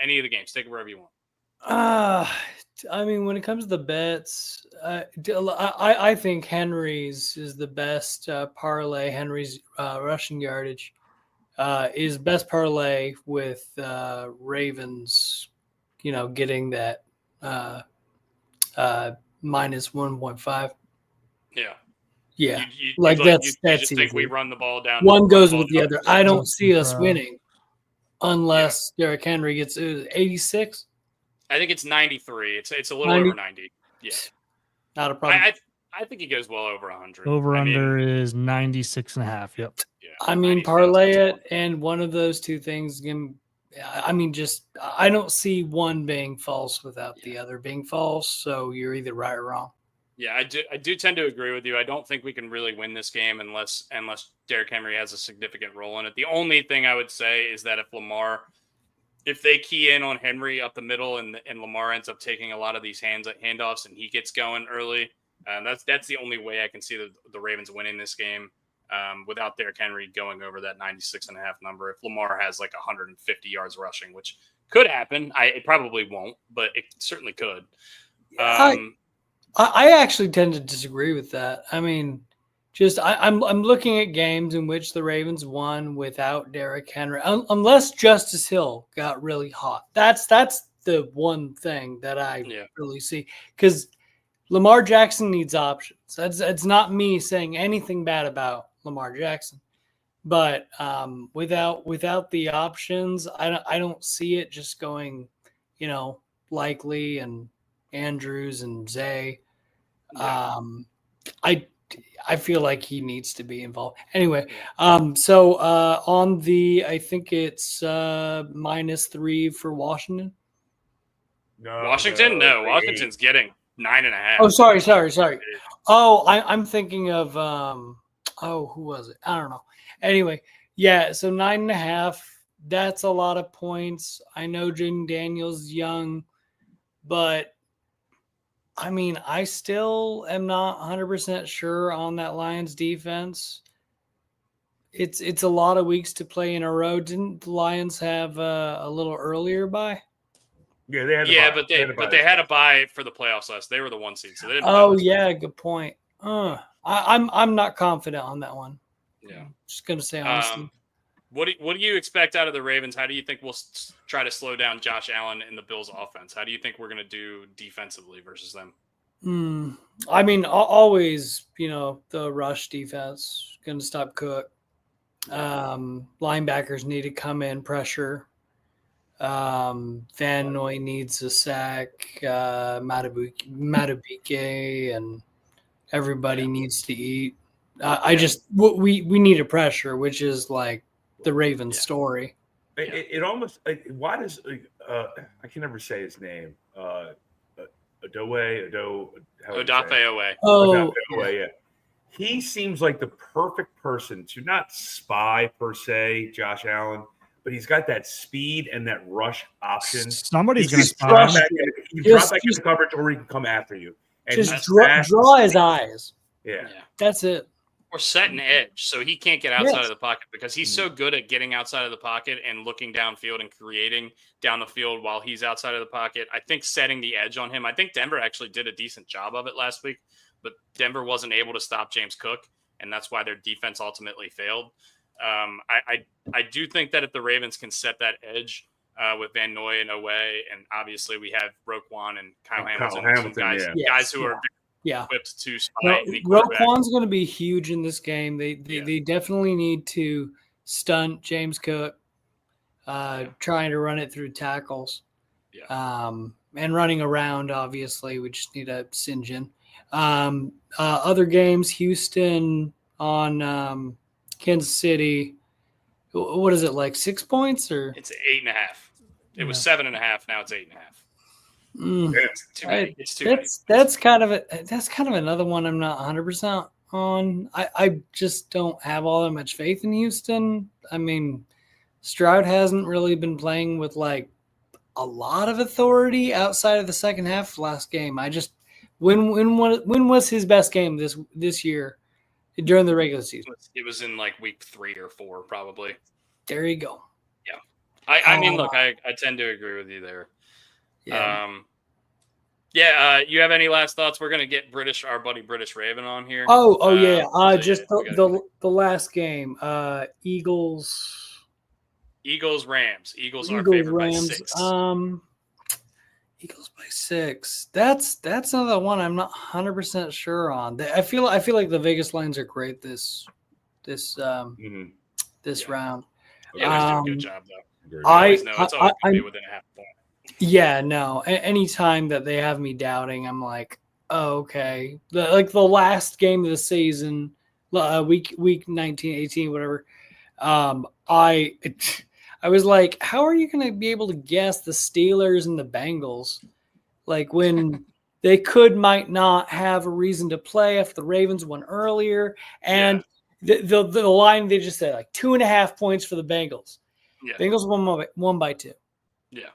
Any of the games, take it wherever you want. I mean, when it comes to the bets, I think Henry's is the best parlay. Henry's rushing yardage is best parlay with Ravens, getting that minus 1.5. Yeah. Yeah. You that's just think easy. we run the ball down. One goes with the down. other. I don't see us Bro. winning unless Derrick Henry gets 86. I think it's 93. It's a little 90? over 90. Yeah. Not a problem. I think he goes well over 100. Over under is 96.5. Yep. Yeah, I mean, 90 parlay sounds it, and one of those two things. I don't see one being false without the other being false. So you're either right or wrong. Yeah, I do tend to agree with you. I don't think we can really win this game unless Derrick Henry has a significant role in it. The only thing I would say is that if they key in on Henry up the middle and Lamar ends up taking a lot of these handoffs and he gets going early, that's the only way I can see the Ravens winning this game without Derrick Henry going over that 96.5 number. If Lamar has like 150 yards rushing, which could happen, it probably won't, but it certainly could. I actually tend to disagree with that. I mean, I'm looking at games in which the Ravens won without Derrick Henry, unless Justice Hill got really hot. That's the one thing that I really see, because Lamar Jackson needs options. It's not me saying anything bad about Lamar Jackson, but without the options, I don't see it just going, Likely and Andrews and Zay. I feel like he needs to be involved. Anyway, so on I think it's -3 for Washington. No, Washington? No, Washington's getting 9.5. Oh, sorry. Oh, I'm thinking of who was it? I don't know. Anyway, yeah, so 9.5. That's a lot of points. I know Jaden Daniels young, but I mean, I still am not 100% sure on that Lions defense. It's a lot of weeks to play in a row. Didn't the Lions have a little earlier bye? Yeah, they had. They had a bye for the playoffs last. They were the 1 seed, so they didn't. Good point. I'm not confident on that one. Yeah, just gonna say honestly. What do you expect out of the Ravens? How do you think we'll try to slow down Josh Allen in the Bills' offense? How do you think we're going to do defensively versus them? I mean, always, the rush defense going to stop Cook. Linebackers need to come in, pressure. Van Noy needs a sack. Madubuike and everybody needs to eat. We need a pressure, which is like the Ravens story. It almost why does I can never say his name. Odafe Owe. Yeah. He seems like the perfect person to not spy per se, Josh Allen, but he's got that speed and that rush option. Somebody's He going to can drop spot back him. in, drop back into coverage, or he can come after you. And Just he's draw fast. his eyes. Yeah. That's it. Or set an edge so he can't get outside Yes. of the pocket because he's so good at getting outside of the pocket and looking downfield and creating down the field while he's outside of the pocket. I think setting the edge on him, I think Denver actually did a decent job of it last week, but Denver wasn't able to stop James Cook, and that's why their defense ultimately failed. I do think that if the Ravens can set that edge with Van Noy and Owe, and obviously we have Roquan and Kyle Hamilton, some guys who are equipped to spy. Roquan's going to be huge in this game. They definitely need to stunt James Cook, trying to run it through tackles, and running around. Obviously, we just need a singe in. Other games, Houston on Kansas City. What is it, like 6 points or? It's 8.5. It was 7.5. Now it's 8.5. It's too many. It's too many. That's kind of another one I'm not 100% on. I just don't have all that much faith in Houston. I mean, Stroud hasn't really been playing with like a lot of authority outside of the second half of last game. When was his best game this year during the regular season? It was in like week 3 or 4, probably. There you go. Yeah. I mean, look, I tend to agree with you there. Yeah. You have any last thoughts? We're gonna get our buddy British Raven on here. The last game. Eagles Rams. Eagles are favored by 6. Eagles by 6. That's another one I'm not 100% sure on. I feel like the Vegas lines are great this round. Yeah, they're doing a good job though. It's always gonna be within a half point. Yeah, no. Anytime that they have me doubting, I'm like, oh, okay. The last game of the season, week 19, 18, whatever. I was like, how are you going to be able to guess the Steelers and the Bengals? Like when they might not have a reason to play if the Ravens won earlier. And the line, they just said like 2.5 points for the Bengals. Yeah. Bengals won by 2. Yeah.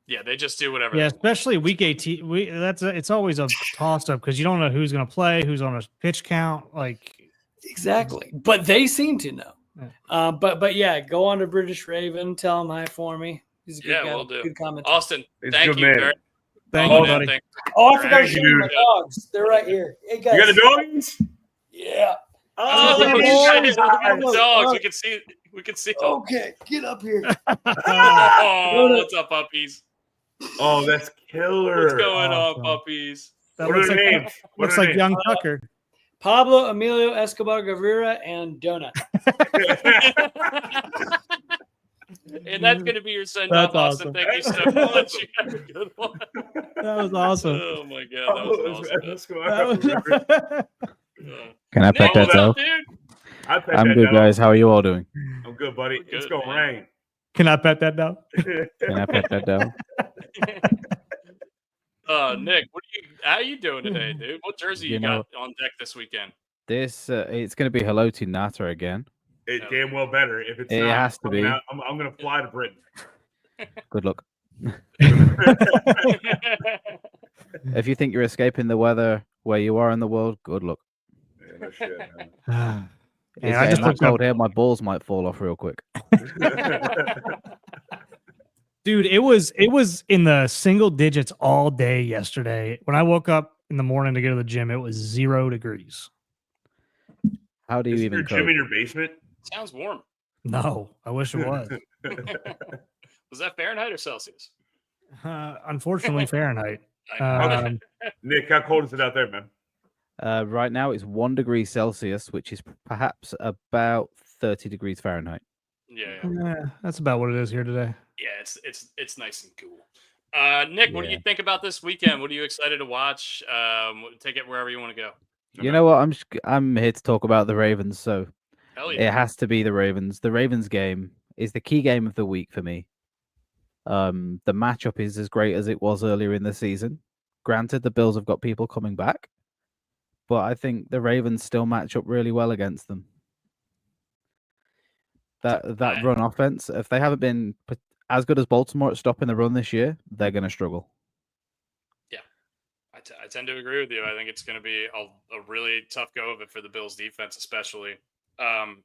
Yeah, they just do whatever. Yeah, especially week 18. It's always a toss up because you don't know who's going to play, who's on a pitch count. Like exactly, but they seem to know. Yeah. But yeah, go on to British Raven. Tell him hi for me. He's a good guy. We'll do. Good comment. Austin, thank you. Thank you, buddy. I forgot to show you my dogs. They're right here. Hey guys, you got the dogs? Yeah. The dogs. We can see them. Okay, get up here. What's up, puppies? Oh, that's killer. What's going on, puppies? That looks like young Tucker. Pablo Emilio Escobar Gaviria and Donut. And that's going to be your send-off, Austin. Thank you so much. You have a good one. That was awesome. Oh, my God. That was awesome. Can I pet that dog? I'm good, guys. How are you all doing? I'm good, buddy. It's going to rain. Can I pet that dog? Can I pet that dog? Nick, how are you doing today, dude? What jersey you got on deck this weekend? It's going to be hello to Nata again. It damn well better. If it's it not, has to be. I'm going to fly to Britain. Good luck. If you think you're escaping the weather where you are in the world, good luck. Yeah, no shit, man. I just looked out here. My balls might fall off real quick. Dude, it was in the single digits all day yesterday. When I woke up in the morning to go to the gym, it was 0 degrees. How do you even cope? Gym in your basement? Sounds warm. No, I wish it was. Was that Fahrenheit or Celsius? Unfortunately, Fahrenheit. Nick, how cold is it out there, man? Right now, it's 1 degree Celsius, which is perhaps about 30 degrees Fahrenheit. Yeah, that's about what it is here today. Yeah, it's nice and cool. Nick, what do you think about this weekend? What are you excited to watch? Take it wherever you want to go. You know what? I'm here to talk about the Ravens, so it has to be the Ravens. The Ravens game is the key game of the week for me. The matchup is as great as it was earlier in the season. Granted, the Bills have got people coming back, but I think the Ravens still match up really well against them. That run offense, if they haven't been as good as Baltimore at stopping the run this year, they're going to struggle. Yeah, I tend to agree with you. I think it's going to be a really tough go of it for the Bills defense, especially. I'll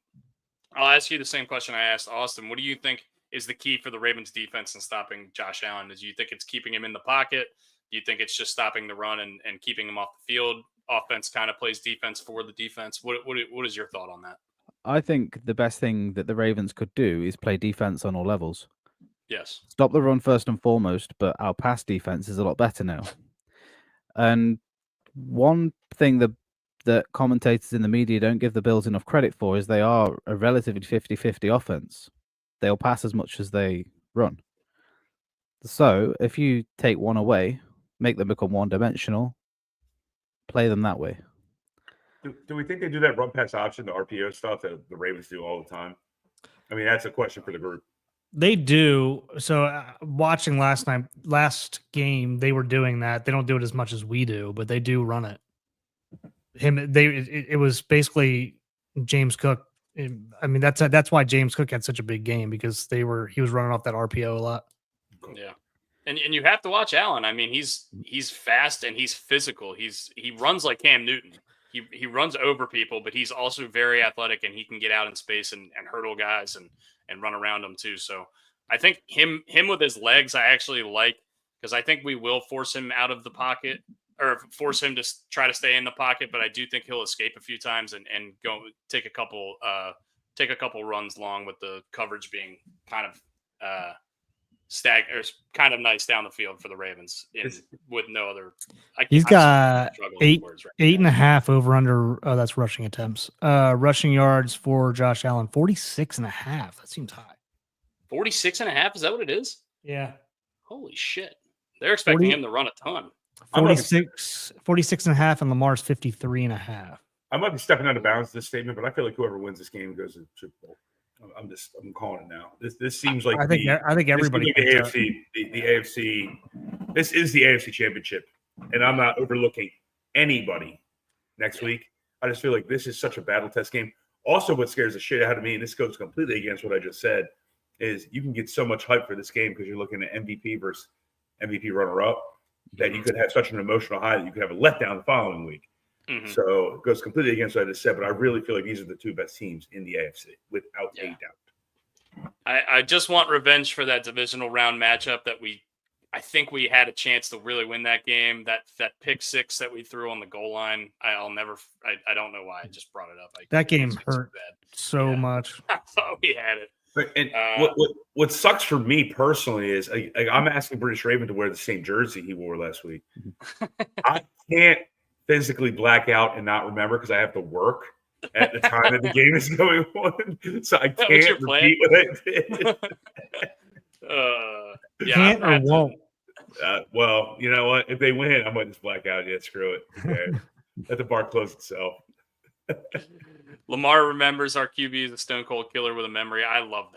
ask you the same question I asked Austin. What do you think is the key for the Ravens defense in stopping Josh Allen? Do you think it's keeping him in the pocket? Do you think it's just stopping the run and keeping him off the field? Offense kind of plays defense for the defense. What is your thought on that? I think the best thing that the Ravens could do is play defense on all levels. Yes. Stop the run first and foremost, but our pass defense is a lot better now. And one thing that commentators in the media don't give the Bills enough credit for is they are a relatively 50-50 offense. They'll pass as much as they run. So if you take one away, make them become one-dimensional, play them that way. Do we think they do that run pass option, the RPO stuff that the Ravens do all the time? I mean, that's a question for the group. They do. So watching last game, they were doing that. They don't do it as much as we do, but they do run it. It was basically James Cook. I mean, that's why James Cook had such a big game, because he was running off that RPO a lot. Yeah. And you have to watch Allen. I mean, he's fast and he's physical. He runs like Cam Newton. He runs over people, but he's also very athletic, and he can get out in space and hurdle guys and run around them too. So I think him with his legs, I actually like, because I think we will force him out of the pocket, or force him to try to stay in the pocket. But I do think he'll escape a few times and go take a couple runs long, with the coverage being kind of kind of nice down the field for the Ravens with no other. He's got 8.5 over under. Oh, that's rushing attempts. Rushing yards for Josh Allen, 46.5. That seems high. 46.5. Is that what it is? Yeah. Holy shit. They're expecting him to run a ton. 46.5, and Lamar's 53.5. I might be stepping out of bounds this statement, but I feel like whoever wins this game goes to the Super Bowl. I'm calling it now. This seems like I think everybody the AFC. The AFC. This is the AFC Championship, and I'm not overlooking anybody next week. I just feel like this is such a battle test game. Also, what scares the shit out of me, and this goes completely against what I just said, is you can get so much hype for this game because you're looking at MVP versus MVP runner-up, that you could have such an emotional high that you could have a letdown the following week. Mm-hmm. So it goes completely against what I just said, but I really feel like these are the two best teams in the AFC, without a doubt. I just want revenge for that divisional round matchup that I think we had a chance to really win that game. That pick six that we threw on the goal line, I don't know why I just brought it up. That game hurt so much. I thought we had it. And what sucks for me personally is I'm asking British Raven to wear the same jersey he wore last week. I can't physically black out and not remember because I have to work at the time that the game is going on, so I can't repeat what I did. Can't or won't. Well, you know what? If they win, I might just black out. Yeah, screw it. Okay. Let the bar close itself. Lamar remembers our QB is a stone cold killer with a memory. I love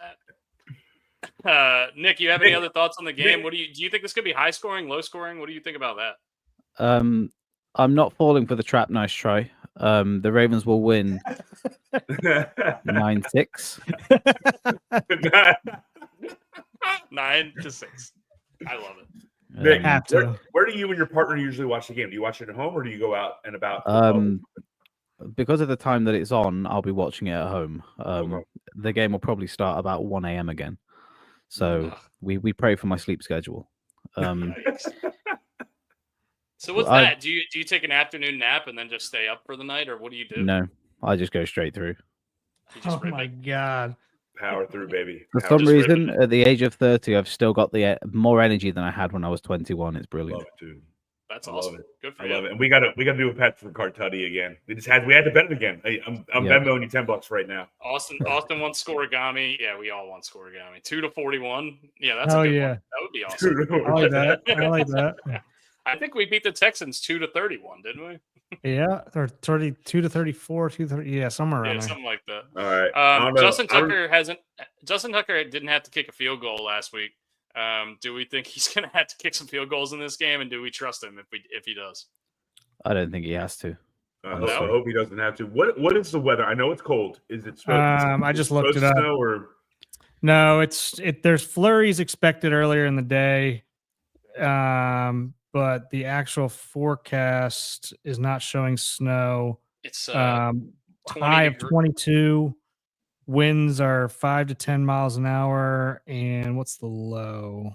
that. Nick, you have any other thoughts on the game? What do you think this could be high scoring, low scoring? What do you think about that? I'm not falling for the trap. Nice try. The Ravens will win 9-6. 9-6. I love it. Nick, where do you and your partner usually watch the game? Do you watch it at home, or do you go out and about? Because of the time that it's on, I'll be watching it at home. The game will probably start about 1 a.m. again. So we pray for my sleep schedule. So what's that? Do you take an afternoon nap and then just stay up for the night, or what do you do? No, I just go straight through. Oh my God. Power through, baby. For some reason, at the age of 30, I've still got the more energy than I had when I was 21. It's brilliant. Love it, dude. That's awesome. Good for you. I love it. And we got to do a bet for Cartutti again. We had to bet it again. I'm Venmoing you $10 right now. Austin wants scoregami. Yeah, we all want scoregami. 2-41. Yeah, that's a good one. That would be awesome. I like that. I like that. I think we beat the Texans 2-31, didn't we? Yeah, or 32-34, 230. Yeah, somewhere around there. Something like that. All right. Justin Tucker didn't have to kick a field goal last week. Do we think he's going to have to kick some field goals in this game, and do we trust him if he does? I don't think he has to. I No. hope he doesn't have to. What is the weather? I know it's cold. Is it? I just looked it up. Snow or No, there's flurries expected earlier in the day. But the actual forecast is not showing snow. It's 20 high of degree- 22. Winds are 5 to 10 miles an hour. And what's the low?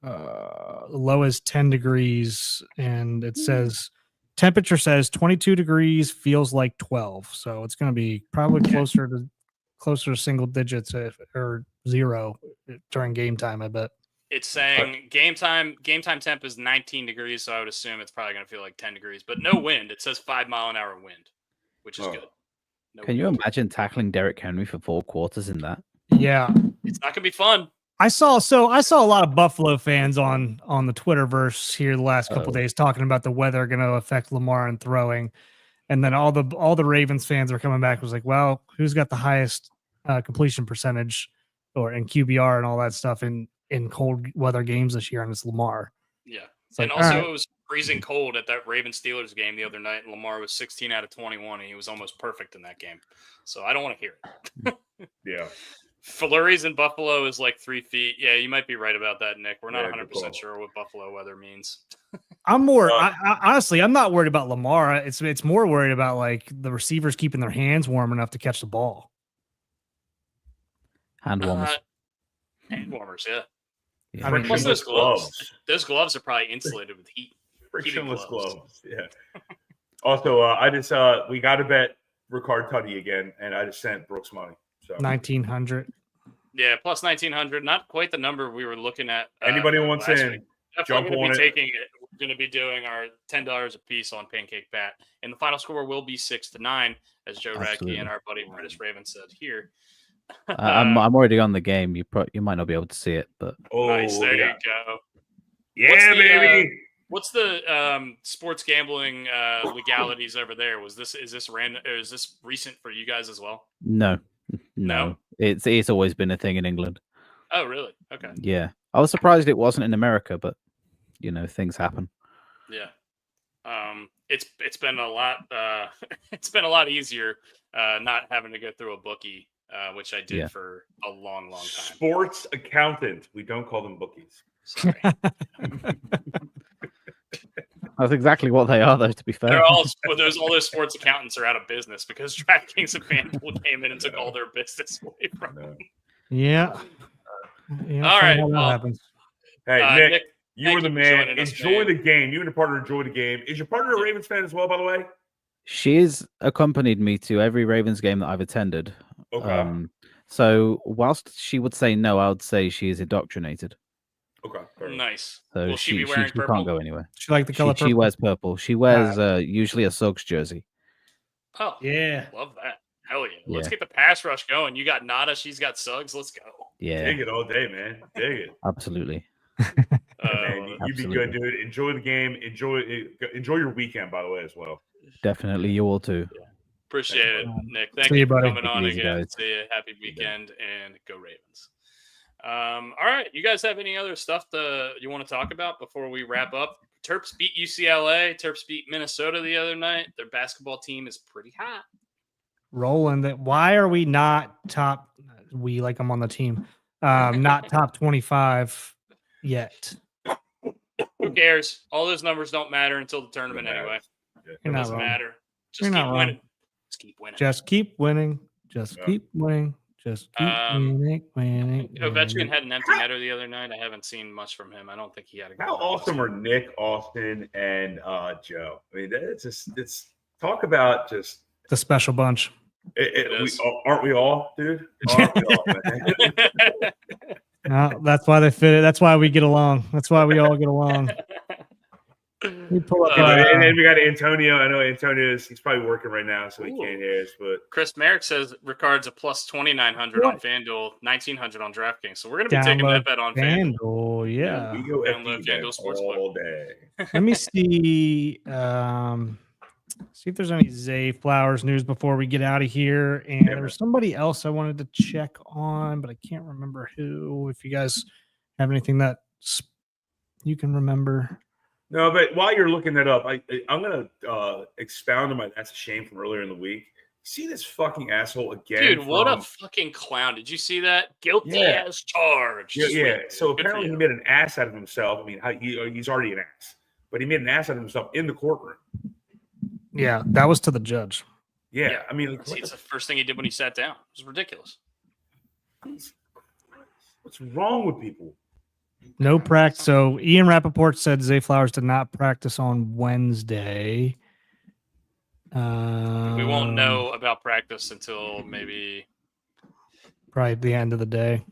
The low is 10 degrees. And it says temperature says 22 degrees, feels like 12. So it's going to be probably closer to single digits or zero during game time, I bet. It's saying game time temp is 19 degrees, so I would assume it's probably going to feel like 10 degrees, but no wind. It says 5-mile-an-hour wind, which is good. No Can you wind. imagine tackling Derrick Henry for 4 quarters in that? Yeah. It's not going to be fun. I saw a lot of Buffalo fans on the Twitterverse here the last couple days talking about the weather going to affect Lamar and throwing, and then all the Ravens fans are coming back was like, well, who's got the highest completion percentage or in QBR and all that stuff in cold weather games this year, and it's Lamar. Yeah, like, and also all right. it was freezing cold at that Ravens Steelers game the other night, and Lamar was 16 out of 21, and he was almost perfect in that game. So I don't want to hear it. yeah. Flurries in Buffalo is like 3 feet. Yeah, you might be right about that, Nick. We're not Yeah, good 100% call. sure what Buffalo weather means. I'm more honestly, I'm not worried about Lamar. It's more worried about like the receivers keeping their hands warm enough to catch the ball. Hand warmers. Hand warmers, yeah. Yeah. I mean, Plus Frictionless gloves. Those gloves are probably insulated with heat. Frictionless gloves. gloves. Yeah. Also, I just we got to bet Ricard Tutty again, and I just sent Brooks money. So 1900. Yeah, plus 1900. Not quite the number we were looking at. anybody wants last in, week. Definitely jump going on to be it. taking it. We're going to be doing our $10 a piece on Pancake Pat, and the final score will be 6-9, as Joe Absolutely. Radke and our buddy British Raven said here. I'm already on the game. You might not be able to see it, but Nice, there yeah. you go. Yeah, What's the, baby. What's the sports gambling legalities over there? Is this random? Or is this recent for you guys as well? no. No? It's always been a thing in England. Oh, really? Okay. Yeah, I was surprised it wasn't in America, but things happen. Yeah. It's been a lot. It's been a lot easier not having to go through a bookie, which I did for a long, long time. Sports accountant. We don't call them bookies. Sorry. That's exactly what they are, though. To be fair, They're all those sports accountants are out of business because DraftKings and FanDuel came in and took all their business away from them. Yeah. All right, How that well, happens. Hey, Nick, you thank were the you for man. joining us, Enjoy man. the game. You and your partner enjoy the game. Is your partner a Ravens fan as well, by the way? she has accompanied me to every Ravens game that I've attended. Okay. So whilst she would say no, I would say she is indoctrinated. Okay. fair enough. Nice. So Will she be wearing she purple? can't go anywhere. She like the color She purple. wears purple. She wears usually a Suggs jersey. Oh, Yeah. love that. Hell yeah. Let's Yeah. get the pass rush going. You got Nada, she's got Suggs. Let's go. Yeah, Dig it all day, man. Dig it. absolutely. Man, you be good, dude. Enjoy the game. Enjoy your weekend, by the way, as well. Definitely, you all too. Appreciate it, Nick. Thank See you you, for buddy. coming on Take it easy, again. guys. See you. Happy weekend and go Ravens. All right. You guys have any other stuff you want to talk about before we wrap up? Terps beat UCLA. Terps beat Minnesota the other night. Their basketball team is pretty hot. Roland, why are we not top? We like I'm on the team. Not top 25 yet. Who cares? All those numbers don't matter until the tournament anyway. Yeah. It You're not doesn't wrong. matter. You're Just not keep wrong. winning. Just keep winning. Just keep winning. Just Yeah. keep winning. Just keep winning. Ovechkin had an empty netter the other night. I haven't seen much from him. I don't think he had a good How night. awesome are Nick, Austin, and Joe? I mean, it's talk about just. The special bunch. is. Aren't we all, dude? Aren't we all, man? No, that's why they fit it. That's why we get along. That's why we all get along. We pull up. And then we got Antonio. I know he's probably working right now, so he Ooh. can't hear us. But Chris Merrick says Ricard's a plus 2,900 on FanDuel, 1,900 on DraftKings. So we're going to be taking that bet on FanDuel. FanDuel, yeah. we go Download FD FanDuel Sportsbook. all day. Let me see. See if there's any Zay Flowers news before we get out of here. And Yeah. there was somebody else I wanted to check on, but I can't remember who. If you guys have anything that you can remember. No, but while you're looking that up, I'm going to expound on my that's a shame from earlier in the week. See this fucking asshole again. Dude, what a fucking clown. Did you see that? Guilty as charged. Yeah. So apparently he made an ass out of himself. I mean, he's already an ass, but he made an ass out of himself in the courtroom. Yeah, that was to the judge. Yeah. I mean, it's the first thing he did when he sat down. It was ridiculous. What's wrong with people? No practice. So Ian Rappaport said Zay Flowers did not practice on Wednesday. We won't know about practice until maybe probably the end of the day.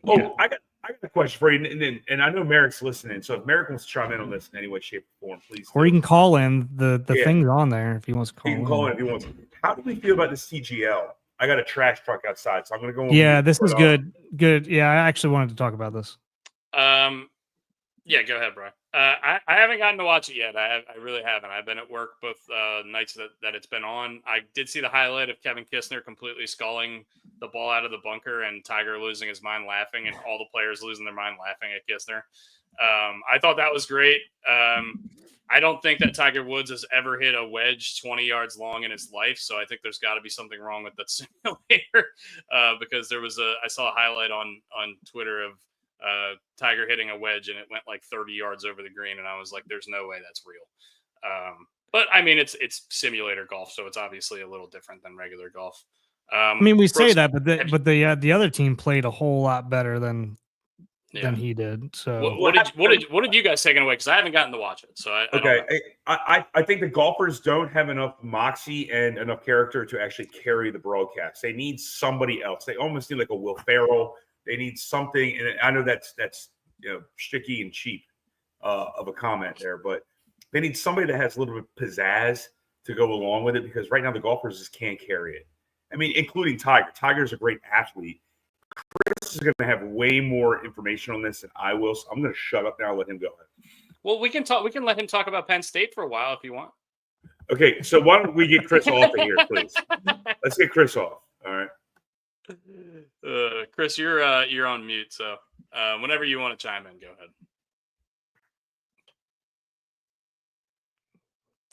Oh, yeah. I got a question for you, and I know Merrick's listening. So if Merrick wants to chime in on this in any way, shape, or form, please. Or he can call in. The thing's on there if he wants to call. He can call in if he wants. How do we feel about this TGL? I got a trash truck outside, so I'm going to go. Yeah, this is good. Good. Yeah, I actually wanted to talk about this. Yeah, go ahead, bro. I haven't gotten to watch it yet. I really haven't. I've been at work both nights that it's been on. I did see the highlight of Kevin Kistner completely sculling the ball out of the bunker and Tiger losing his mind laughing and all the players losing their mind laughing at Kistner. I thought that was great. I don't think that Tiger Woods has ever hit a wedge 20 yards long in his life. So I think there's got to be something wrong with that simulator because I saw a highlight on Twitter of Tiger hitting a wedge and it went like 30 yards over the green. And I was like, there's no way that's real. But I mean, it's simulator golf. So it's obviously a little different than regular golf. I mean, we say that, but the other team played a whole lot better than he did. So what did you guys take away? Because I haven't gotten to watch it. So I think the golfers don't have enough moxie and enough character to actually carry the broadcast. They need somebody else. They almost need like a Will Ferrell. They need something, and I know that's sticky and cheap of a comment there, but they need somebody that has a little bit of pizzazz to go along with it because right now the golfers just can't carry it. I mean, including Tiger. Tiger's a great athlete. Chris is going to have way more information on this than I will, so I'm going to shut up now and let him go. Well, we can talk. We can let him talk about Penn State for a while if you want. Okay, so why don't we get Chris off of here, please? Let's get Chris off. All right. Chris, you're on mute, so whenever you want to chime in, go ahead.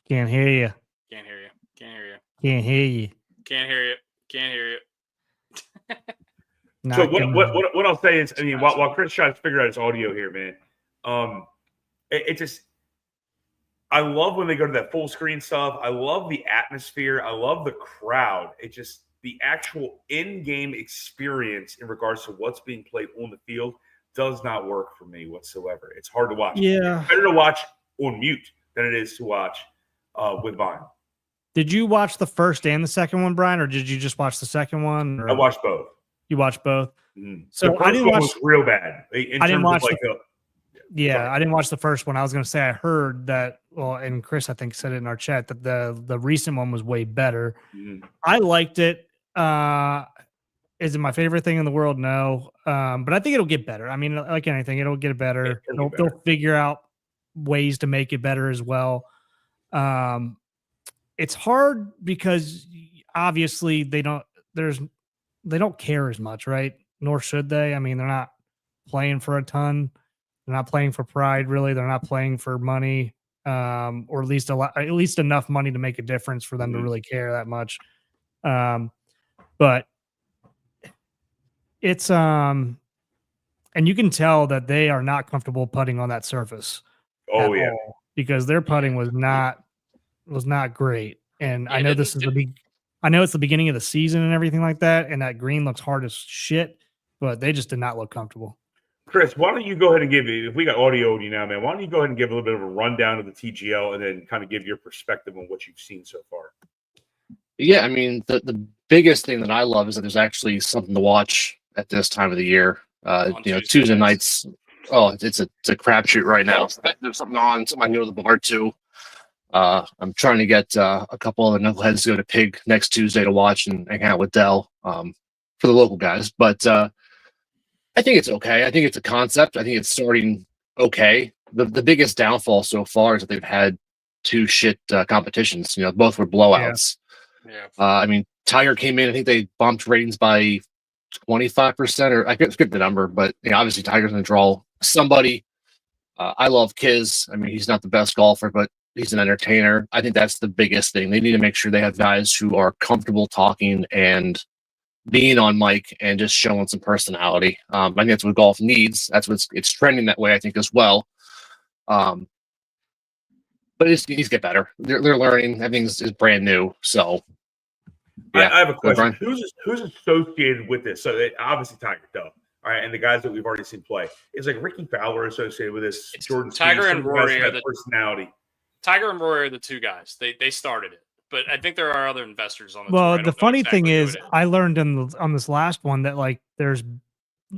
Can't hear you. Can't hear you. Can't hear you. Can't hear you. Can't hear you. Can't hear you. So what I'll say is, I mean, while Chris tries to figure out his audio here, man, it just, I love when they go to that full screen stuff. I love the atmosphere. I love the crowd. It just, the actual in-game experience in regards to what's being played on the field does not work for me whatsoever. It's hard to watch. Yeah. It's better to watch on mute than it is to watch with vinyl. Did you watch the first and the second one, Brian, or did you just watch the second one? Or? I watched both. You watched both? Mm-hmm. So I didn't watch. Was real bad. I didn't watch. I didn't watch the first one. I was going to say I heard that. Well, and Chris, I think, said it in our chat that the recent one was way better. Mm-hmm. I liked it. Is it my favorite thing in the world? No, but I think it'll get better. I mean, like anything, it'll get better. They'll figure out ways to make it better as well. It's hard because obviously they don't care as much, right? Nor should they. I mean, they're not playing for a ton. They're not playing for pride, really. They're not playing for money, or at least enough money to make a difference for them to really care that much. But it's and you can tell that they are not comfortable putting on that surface. Oh yeah, because their putting was not great. And I know this is I know it's the beginning of the season and everything like that, and that green looks hard as shit, but they just did not look comfortable. Chris, why don't you go ahead and if we got audio on you now, man, why don't you go ahead and give a little bit of a rundown of the TGL and then kind of give your perspective on what you've seen so far? Yeah, I mean, the biggest thing that I love is that there's actually something to watch at this time of the year. Tuesday nights. Oh, it's a crapshoot right now. There's something on. Something I can go to the bar too. I'm trying to get a couple of the knuckleheads to go to Pig next Tuesday to watch and hang out with Dell for the local guys. But I think it's okay. I think it's a concept. I think it's starting okay. The biggest downfall so far is that they've had two shit competitions. Both were blowouts. Yeah. I mean, Tiger came in. I think they bumped ratings by 25%, or I can't skip the number, but obviously Tiger's going to draw somebody I love Kiz. I mean, he's not the best golfer, but he's an entertainer. I think that's the biggest thing. They need to make sure they have guys who are comfortable talking and being on mic and just showing some personality. I think that's what golf needs. That's what it's trending that way, I think, as well. But it needs to get better. They're learning. Everything is brand new. So, yeah. I have a question. Who's associated with this? So obviously Tiger Duff. All right, and the guys that we've already seen play. Is like Ricky Fowler associated with this? It's Jordan Tiger Spieth, and Rory are the personality. Tiger and Rory are the two guys. They started it, but I think there are other investors on the Well, tour. the funny thing is, I learned on this last one that like there's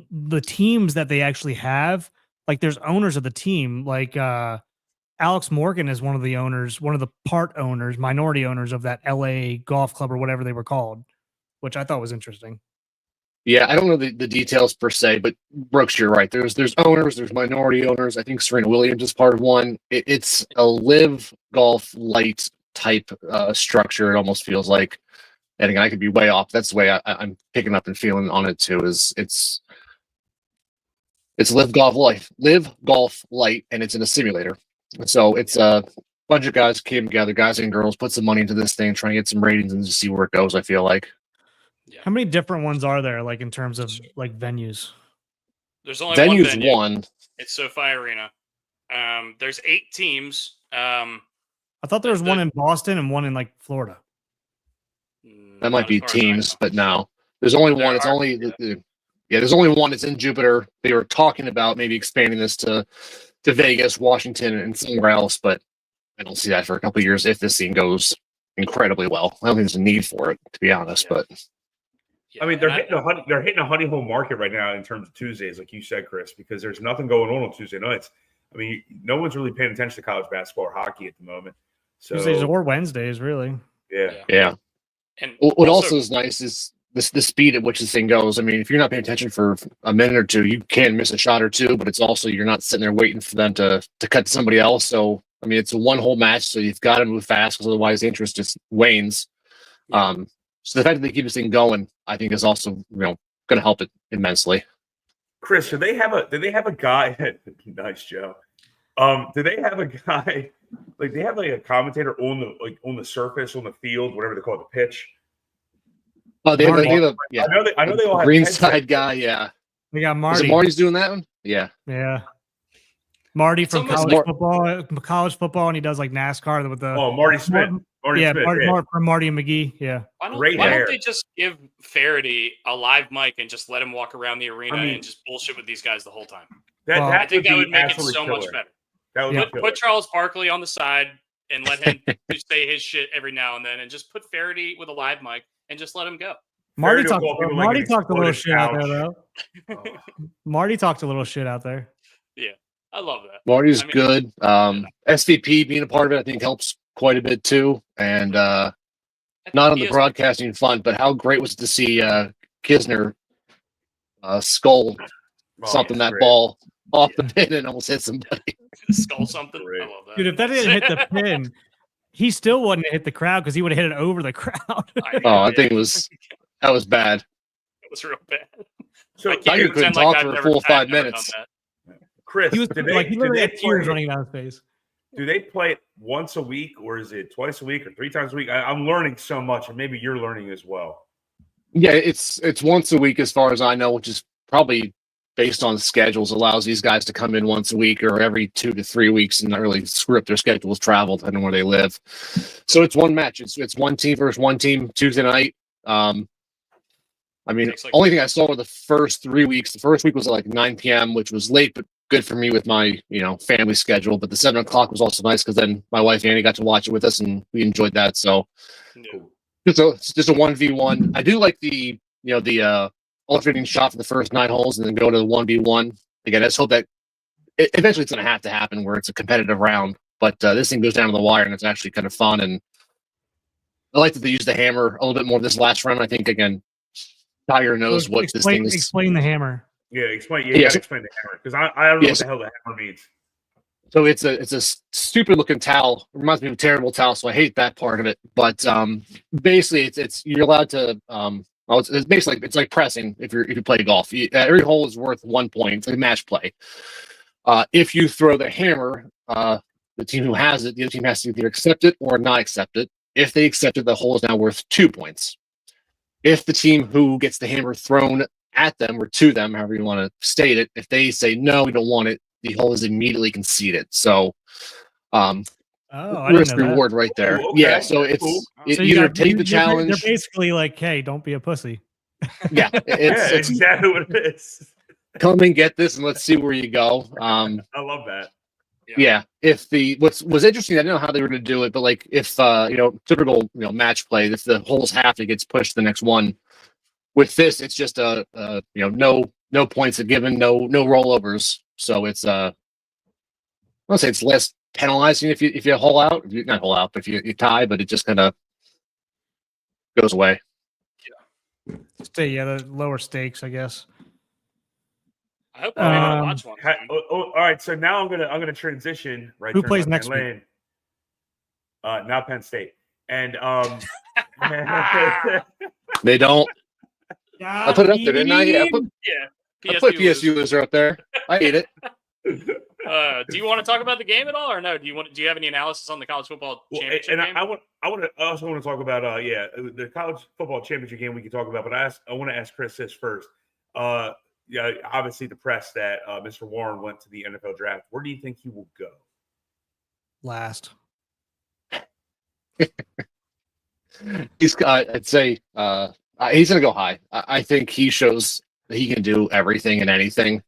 the teams that they actually have. Like there's owners of the team. Like Alex Morgan is one of the owners, one of the minority owners of that LA golf club or whatever they were called, which I thought was interesting. Yeah, I don't know the details per se, but Brooks, you're right. There's owners, there's minority owners. I think Serena Williams is part of one. It's a live golf light type structure. It almost feels like, and again, I could be way off. That's the way I'm picking up and feeling on it too. Is it's live golf light, and it's in a simulator. So it's a bunch of guys came together, guys and girls, put some money into this thing, trying to get some ratings and just see where it goes. I feel like. Yeah. How many different ones are there, like in terms of like venues? There's only venues one venue. One. It's SoFi Arena. There's 8 teams. I thought there was one in Boston and one in like Florida. That might be teams, but no. There's only one. It's only there's only one. It's in Jupiter. They were talking about maybe expanding this to Vegas, Washington, and somewhere else, but I don't see that for a couple of years if this thing goes incredibly well. I don't think there's a need for it, to be honest. But I mean, they're hitting a honey hole market right now in terms of Tuesdays, like you said, Chris, because there's nothing going on Tuesday nights. I mean, no one's really paying attention to college basketball or hockey at the moment. So Tuesdays or Wednesdays, really. Yeah. And what also is nice is the speed at which this thing goes. I mean, if you're not paying attention for a minute or two, you can miss a shot or two, but it's also you're not sitting there waiting for them to cut to somebody else. So I mean, it's a one-hole match, so you've got to move fast because otherwise the interest just wanes. Yeah. So the fact that they keep this thing going, I think, is also going to help it immensely. Chris, do they have a guy? Nice, Joe. Do they have a guy like they have like a commentator on the surface, on the field, whatever they call it, the pitch? Oh, they have I know they all have greenside guy. Yeah, we got Marty. Is it Marty's doing that one? Yeah. Marty from college football, and he does like NASCAR with the Marty Smith. From Marty and McGee. Yeah. Why don't they just give Faraday a live mic and just let him walk around the arena and just bullshit with these guys the whole time? I think that would make it so much better. Put Charles Barkley on the side and let him say his shit every now and then, and just put Faraday with a live mic and just let him go. Marty talked a little shit out there, though. Marty talked a little shit out there. Yeah, I love that. Marty's good. SVP being a part of it, I think, helps quite a bit too. And not on the broadcasting front, but how great was it to see Kisner skull something that ball off the pin and almost hit somebody. Skull something. I love that. Dude, if that didn't hit the pin, he still wouldn't hit the crowd because he would have hit it over the crowd. I think that was bad. It was real bad. So Tiger couldn't talk for a full 5 minutes. Chris, he literally had tears running down his face. Do they play it once a week, or is it twice a week, or 3 times a week? I'm learning so much, and maybe you're learning as well. Yeah, it's once a week as far as I know, which is probably based on schedules, allows these guys to come in once a week or every 2 to 3 weeks and not really screw up their schedules, travel, depending on where they live. So it's one match. It's one team versus one team Tuesday night. I mean, only thing I saw were the first 3 weeks. The first week was at like 9 p.m., which was late, but good for me with my family schedule. But the 7 o'clock was also nice because then my wife Annie got to watch it with us, and we enjoyed that. So just a 1v1. I do like the alternating shot for the first 9 holes and then go to the 1v1. Again, let's hope that eventually it's going to have to happen where it's a competitive round. But this thing goes down to the wire, and it's actually kind of fun. And I like that they use the hammer a little bit more this last round. I think, again, Tiger knows what this thing is. Explain the hammer. Yeah, explain. You gotta explain the hammer because I don't know what the hell the hammer means. So it's a stupid looking towel. It reminds me of a terrible towel, so I hate that part of it. But basically, it's you're allowed to. It's basically it's like pressing if you play golf. Every hole is worth 1 point. It's like match play. If you throw the hammer, the team who has it, the other team has to either accept it or not accept it. If they accept it, the hole is now worth 2 points. If the team who gets the hammer thrown at them or to them, however you want to state it, if they say no, we don't want it, the hole is immediately conceded. So, I didn't risk know that. reward right there. Ooh, okay. Yeah, so it's Cool. So either take the challenge. They're basically like, hey, don't be a pussy. Yeah, it's exactly what it is. come and get this, and let's see where you go. I love that. Yeah. If the what's was interesting, I don't know how they were going to do it, but like if typical match play, if the hole's half, it gets pushed to the next one. With this, it's just no points are given, no rollovers. So it's I'll say it's less penalizing if you hole out, if you not hole out, but if you tie, but it just kind of goes away. The lower stakes, I guess. I hope I'm able to watch one. All right, so now I'm gonna transition. Right, Who turn plays left next hand lane. Now Penn State, and They don't. I put it up there, didn't I? Yeah, I put PSU loser up there. I hate it. Do you want to talk about the game at all, or no? Do you have any analysis on the college football championship and game? I also want to talk about the college football championship game we can talk about, but I want to ask Chris this first. Obviously the press that Mr. Warren went to the NFL draft. Where do you think he will go? Last. I'd say he's going to go high. I think he shows that he can do everything and anything.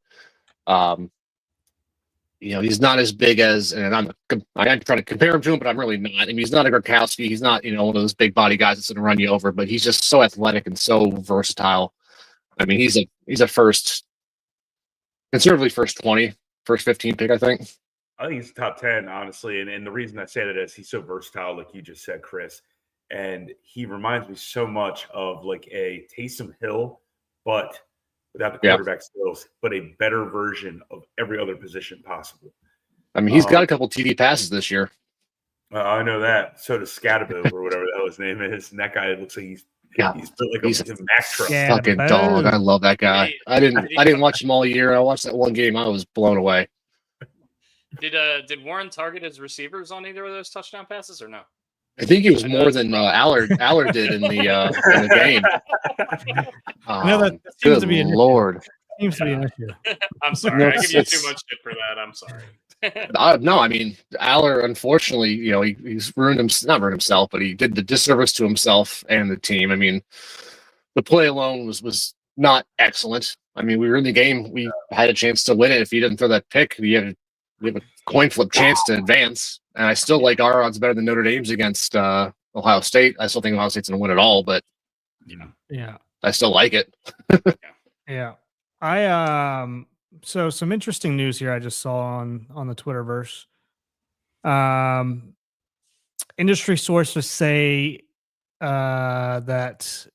He's not as big as, and I'm trying to compare him to him, but I'm really not. I mean, he's not a Gronkowski. He's not, one of those big body guys that's going to run you over, but he's just so athletic and so versatile. I mean, he's a conservatively first 20, first 15 pick, I think. I think he's top 10, honestly. And the reason I say that is he's so versatile, like you just said, Chris. And he reminds me so much of like a Taysom Hill, but without the quarterback skills, but a better version of every other position possible. I mean, he's got a couple TD passes this year. I know that. So does Scatterbo or whatever the hell his name is. And that guy looks like he's built like a Mack truck. Fucking dog. I love that guy. I didn't watch him all year. I watched that one game. I was blown away. Did Warren target his receivers on either of those touchdown passes or no? I think he was more than Allard did in the game. That seems good to be an Lord. Seems to be an issue. I'm sorry. I give you too much shit for that. I'm sorry. No, I mean, Allard, unfortunately, he's not ruined himself, but he did the disservice to himself and the team. I mean, the play alone was not excellent. I mean, we were in the game. We had a chance to win it. If he didn't throw that pick, we have a coin flip chance to advance. And I still like our odds better than Notre Dame's against Ohio State. I still think Ohio State's going to win it all, but I still like it. Yeah. So some interesting news here I just saw on the Twitterverse. Industry sources say that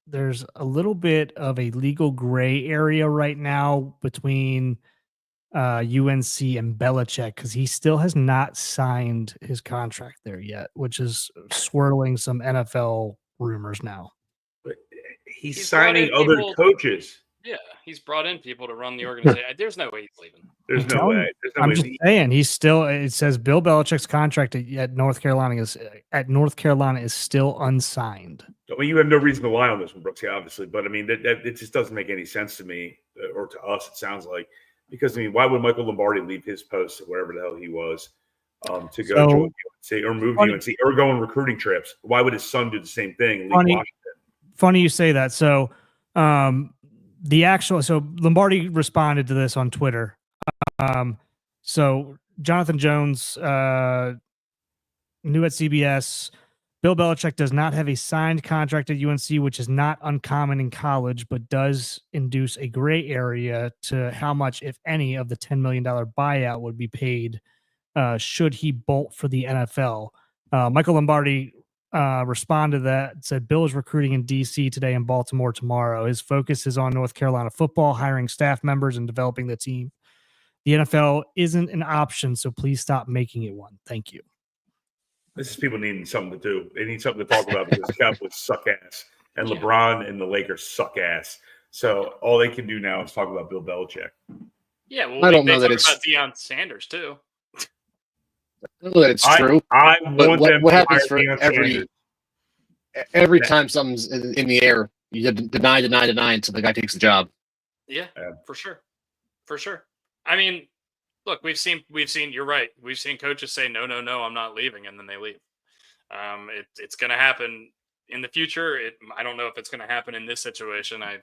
there's a little bit of a legal gray area right now between UNC and Belichick because he still has not signed his contract there yet, which is swirling some NFL rumors now. But he's signing other coaches. Yeah, he's brought in people to run the organization. There's no way he's leaving. There's no way. I'm just saying he's still. It says Bill Belichick's contract at North Carolina is still unsigned. I mean, you have no reason to lie on this one, Brooksy, obviously, but I mean, it just doesn't make any sense to me or to us. It sounds like because I mean, why would Michael Lombardi leave his post, whatever the hell he was, to go join UNC or move UNC or go on recruiting trips? Why would his son do the same thing? And leave Washington? Funny you say that. So. So Lombardi responded to this on Twitter. So Jonathan Jones, new at CBS, Bill Belichick does not have a signed contract at UNC, which is not uncommon in college, but does induce a gray area to how much, if any, of the $10 million buyout would be paid should he bolt for the NFL. Michael Lombardi responded to that, said Bill is recruiting in DC today and Baltimore tomorrow. His focus is on North Carolina football, hiring staff members and developing the team. The NFL isn't an option, so please stop making it one. Thank you. This is people needing something to do. They need something to talk about because the Cowboys suck ass and LeBron and the Lakers suck ass. So all they can do now is talk about Bill Belichick. Yeah, well, I don't they know that talk it's. about Deion Sanders too. I don't know that it's true. I But want what, them what to happens hire for Deion every Sanders. time something's in the air, you deny until the guy takes the job. Yeah, for sure. I mean, look, we've seen. You're right. We've seen coaches say, no, I'm not leaving, and then they leave. It's going to happen in the future. I don't know if it's going to happen in this situation. I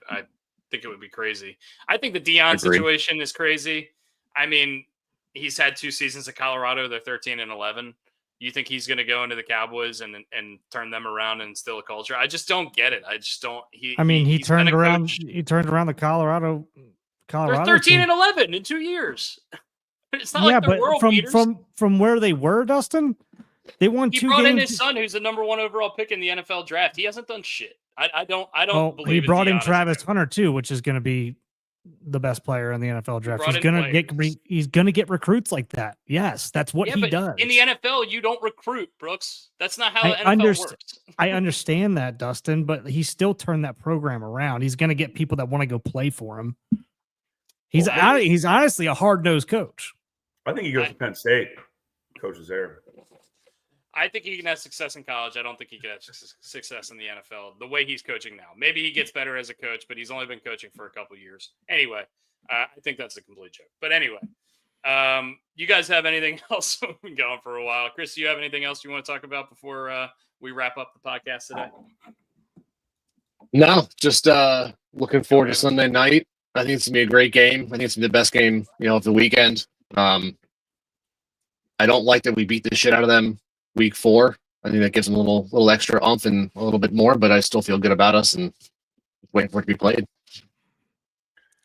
think it would be crazy. I think the Deion situation is crazy. I mean, he's had 2 seasons at Colorado. They're 13-11. You think he's going to go into the Cowboys and turn them around and instill a culture? I just don't get it. I just don't. He turned around. He turned around the Colorado. They're team. 13-11 in 2 years. It's not Yeah, like they're but world beaters. from where they were, Dustin, they won 2 games. He brought in his son, who's the number 1 overall pick in the NFL draft. He hasn't done shit. I don't believe. He brought in Travis Hunter too, which is going to be the best player in the NFL draft. He's going to get recruits like that. Yes, that's what he does. In the NFL, you don't recruit, Brooks. That's not how the NFL works. I understand that, Dustin, but he still turned that program around. He's going to get people that want to go play for him. He's honestly a hard-nosed coach. I think he goes to Penn State. Coaches there. I think he can have success in college. I don't think he can have success in the NFL the way he's coaching now. Maybe he gets better as a coach, but he's only been coaching for a couple years. Anyway, I think that's a complete joke. But anyway, you guys have anything else? We've been going for a while. Chris, do you have anything else you want to talk about before we wrap up the podcast today? No, just looking forward to Sunday night. I think it's going to be a great game. I think it's going to be the best game, of the weekend. I don't like that we beat the shit out of them week 4. I think that gives them a little extra oomph and a little bit more, but I still feel good about us and waiting for it to be played.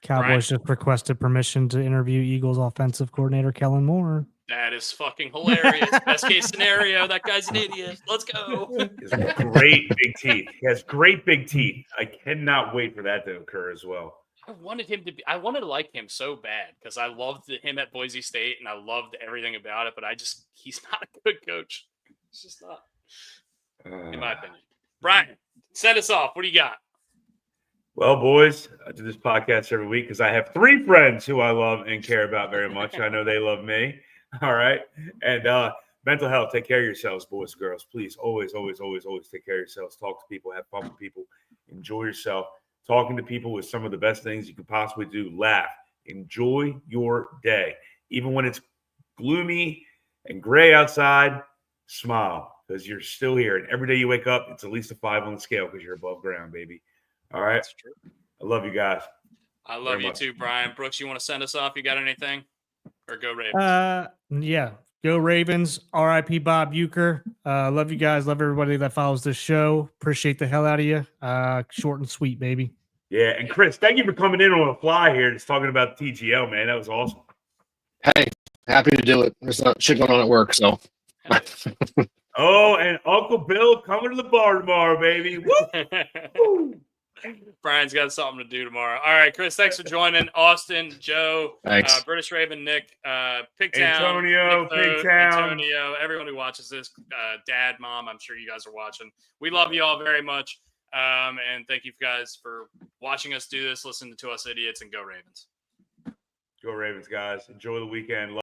Cowboys just requested permission to interview Eagles offensive coordinator Kellen Moore. That is fucking hilarious. Best case scenario. That guy's an idiot. Let's go. He has great big teeth. He has great big teeth. I cannot wait for that to occur as well. I wanted to like him so bad because I loved him at Boise State and I loved everything about it, but he's not a good coach. It's just not, in my opinion. Brian, send us off. What do you got? Well, boys, I do this podcast every week because I have 3 friends who I love and care about very much. I know they love me. All right. And mental health, take care of yourselves, boys, girls. Please, always, always, always, always take care of yourselves. Talk to people, have fun with people, enjoy yourself. Talking to people is some of the best things you can possibly do. Laugh. Enjoy your day. Even when it's gloomy and gray outside, smile because you're still here. And every day you wake up, it's at least a 5 on the scale because you're above ground, baby. All right? That's true. I love you guys. I love you too, Brian. Brooks, you want to send us off? You got anything? Or go Ravens? Yeah. Go Ravens. R.I.P. Bob Uecker. Love you guys. Love everybody that follows this show. Appreciate the hell out of you. Short and sweet, baby. Yeah, and Chris, thank you for coming in on the fly here and talking about TGL, man. That was awesome. Hey, happy to do it. There's not shit going on at work, so. Oh, and Uncle Bill coming to the bar tomorrow, baby. Woo! Brian's got something to do tomorrow. All right, Chris, thanks for joining. Austin, Joe, British Raven, Nick, Pigtown, Antonio, Pigtown, Antonio, everyone who watches this, Dad, Mom, I'm sure you guys are watching. We love you all very much. And thank you guys for watching us do this, listening to us idiots, and go Ravens. Go Ravens, guys. Enjoy the weekend.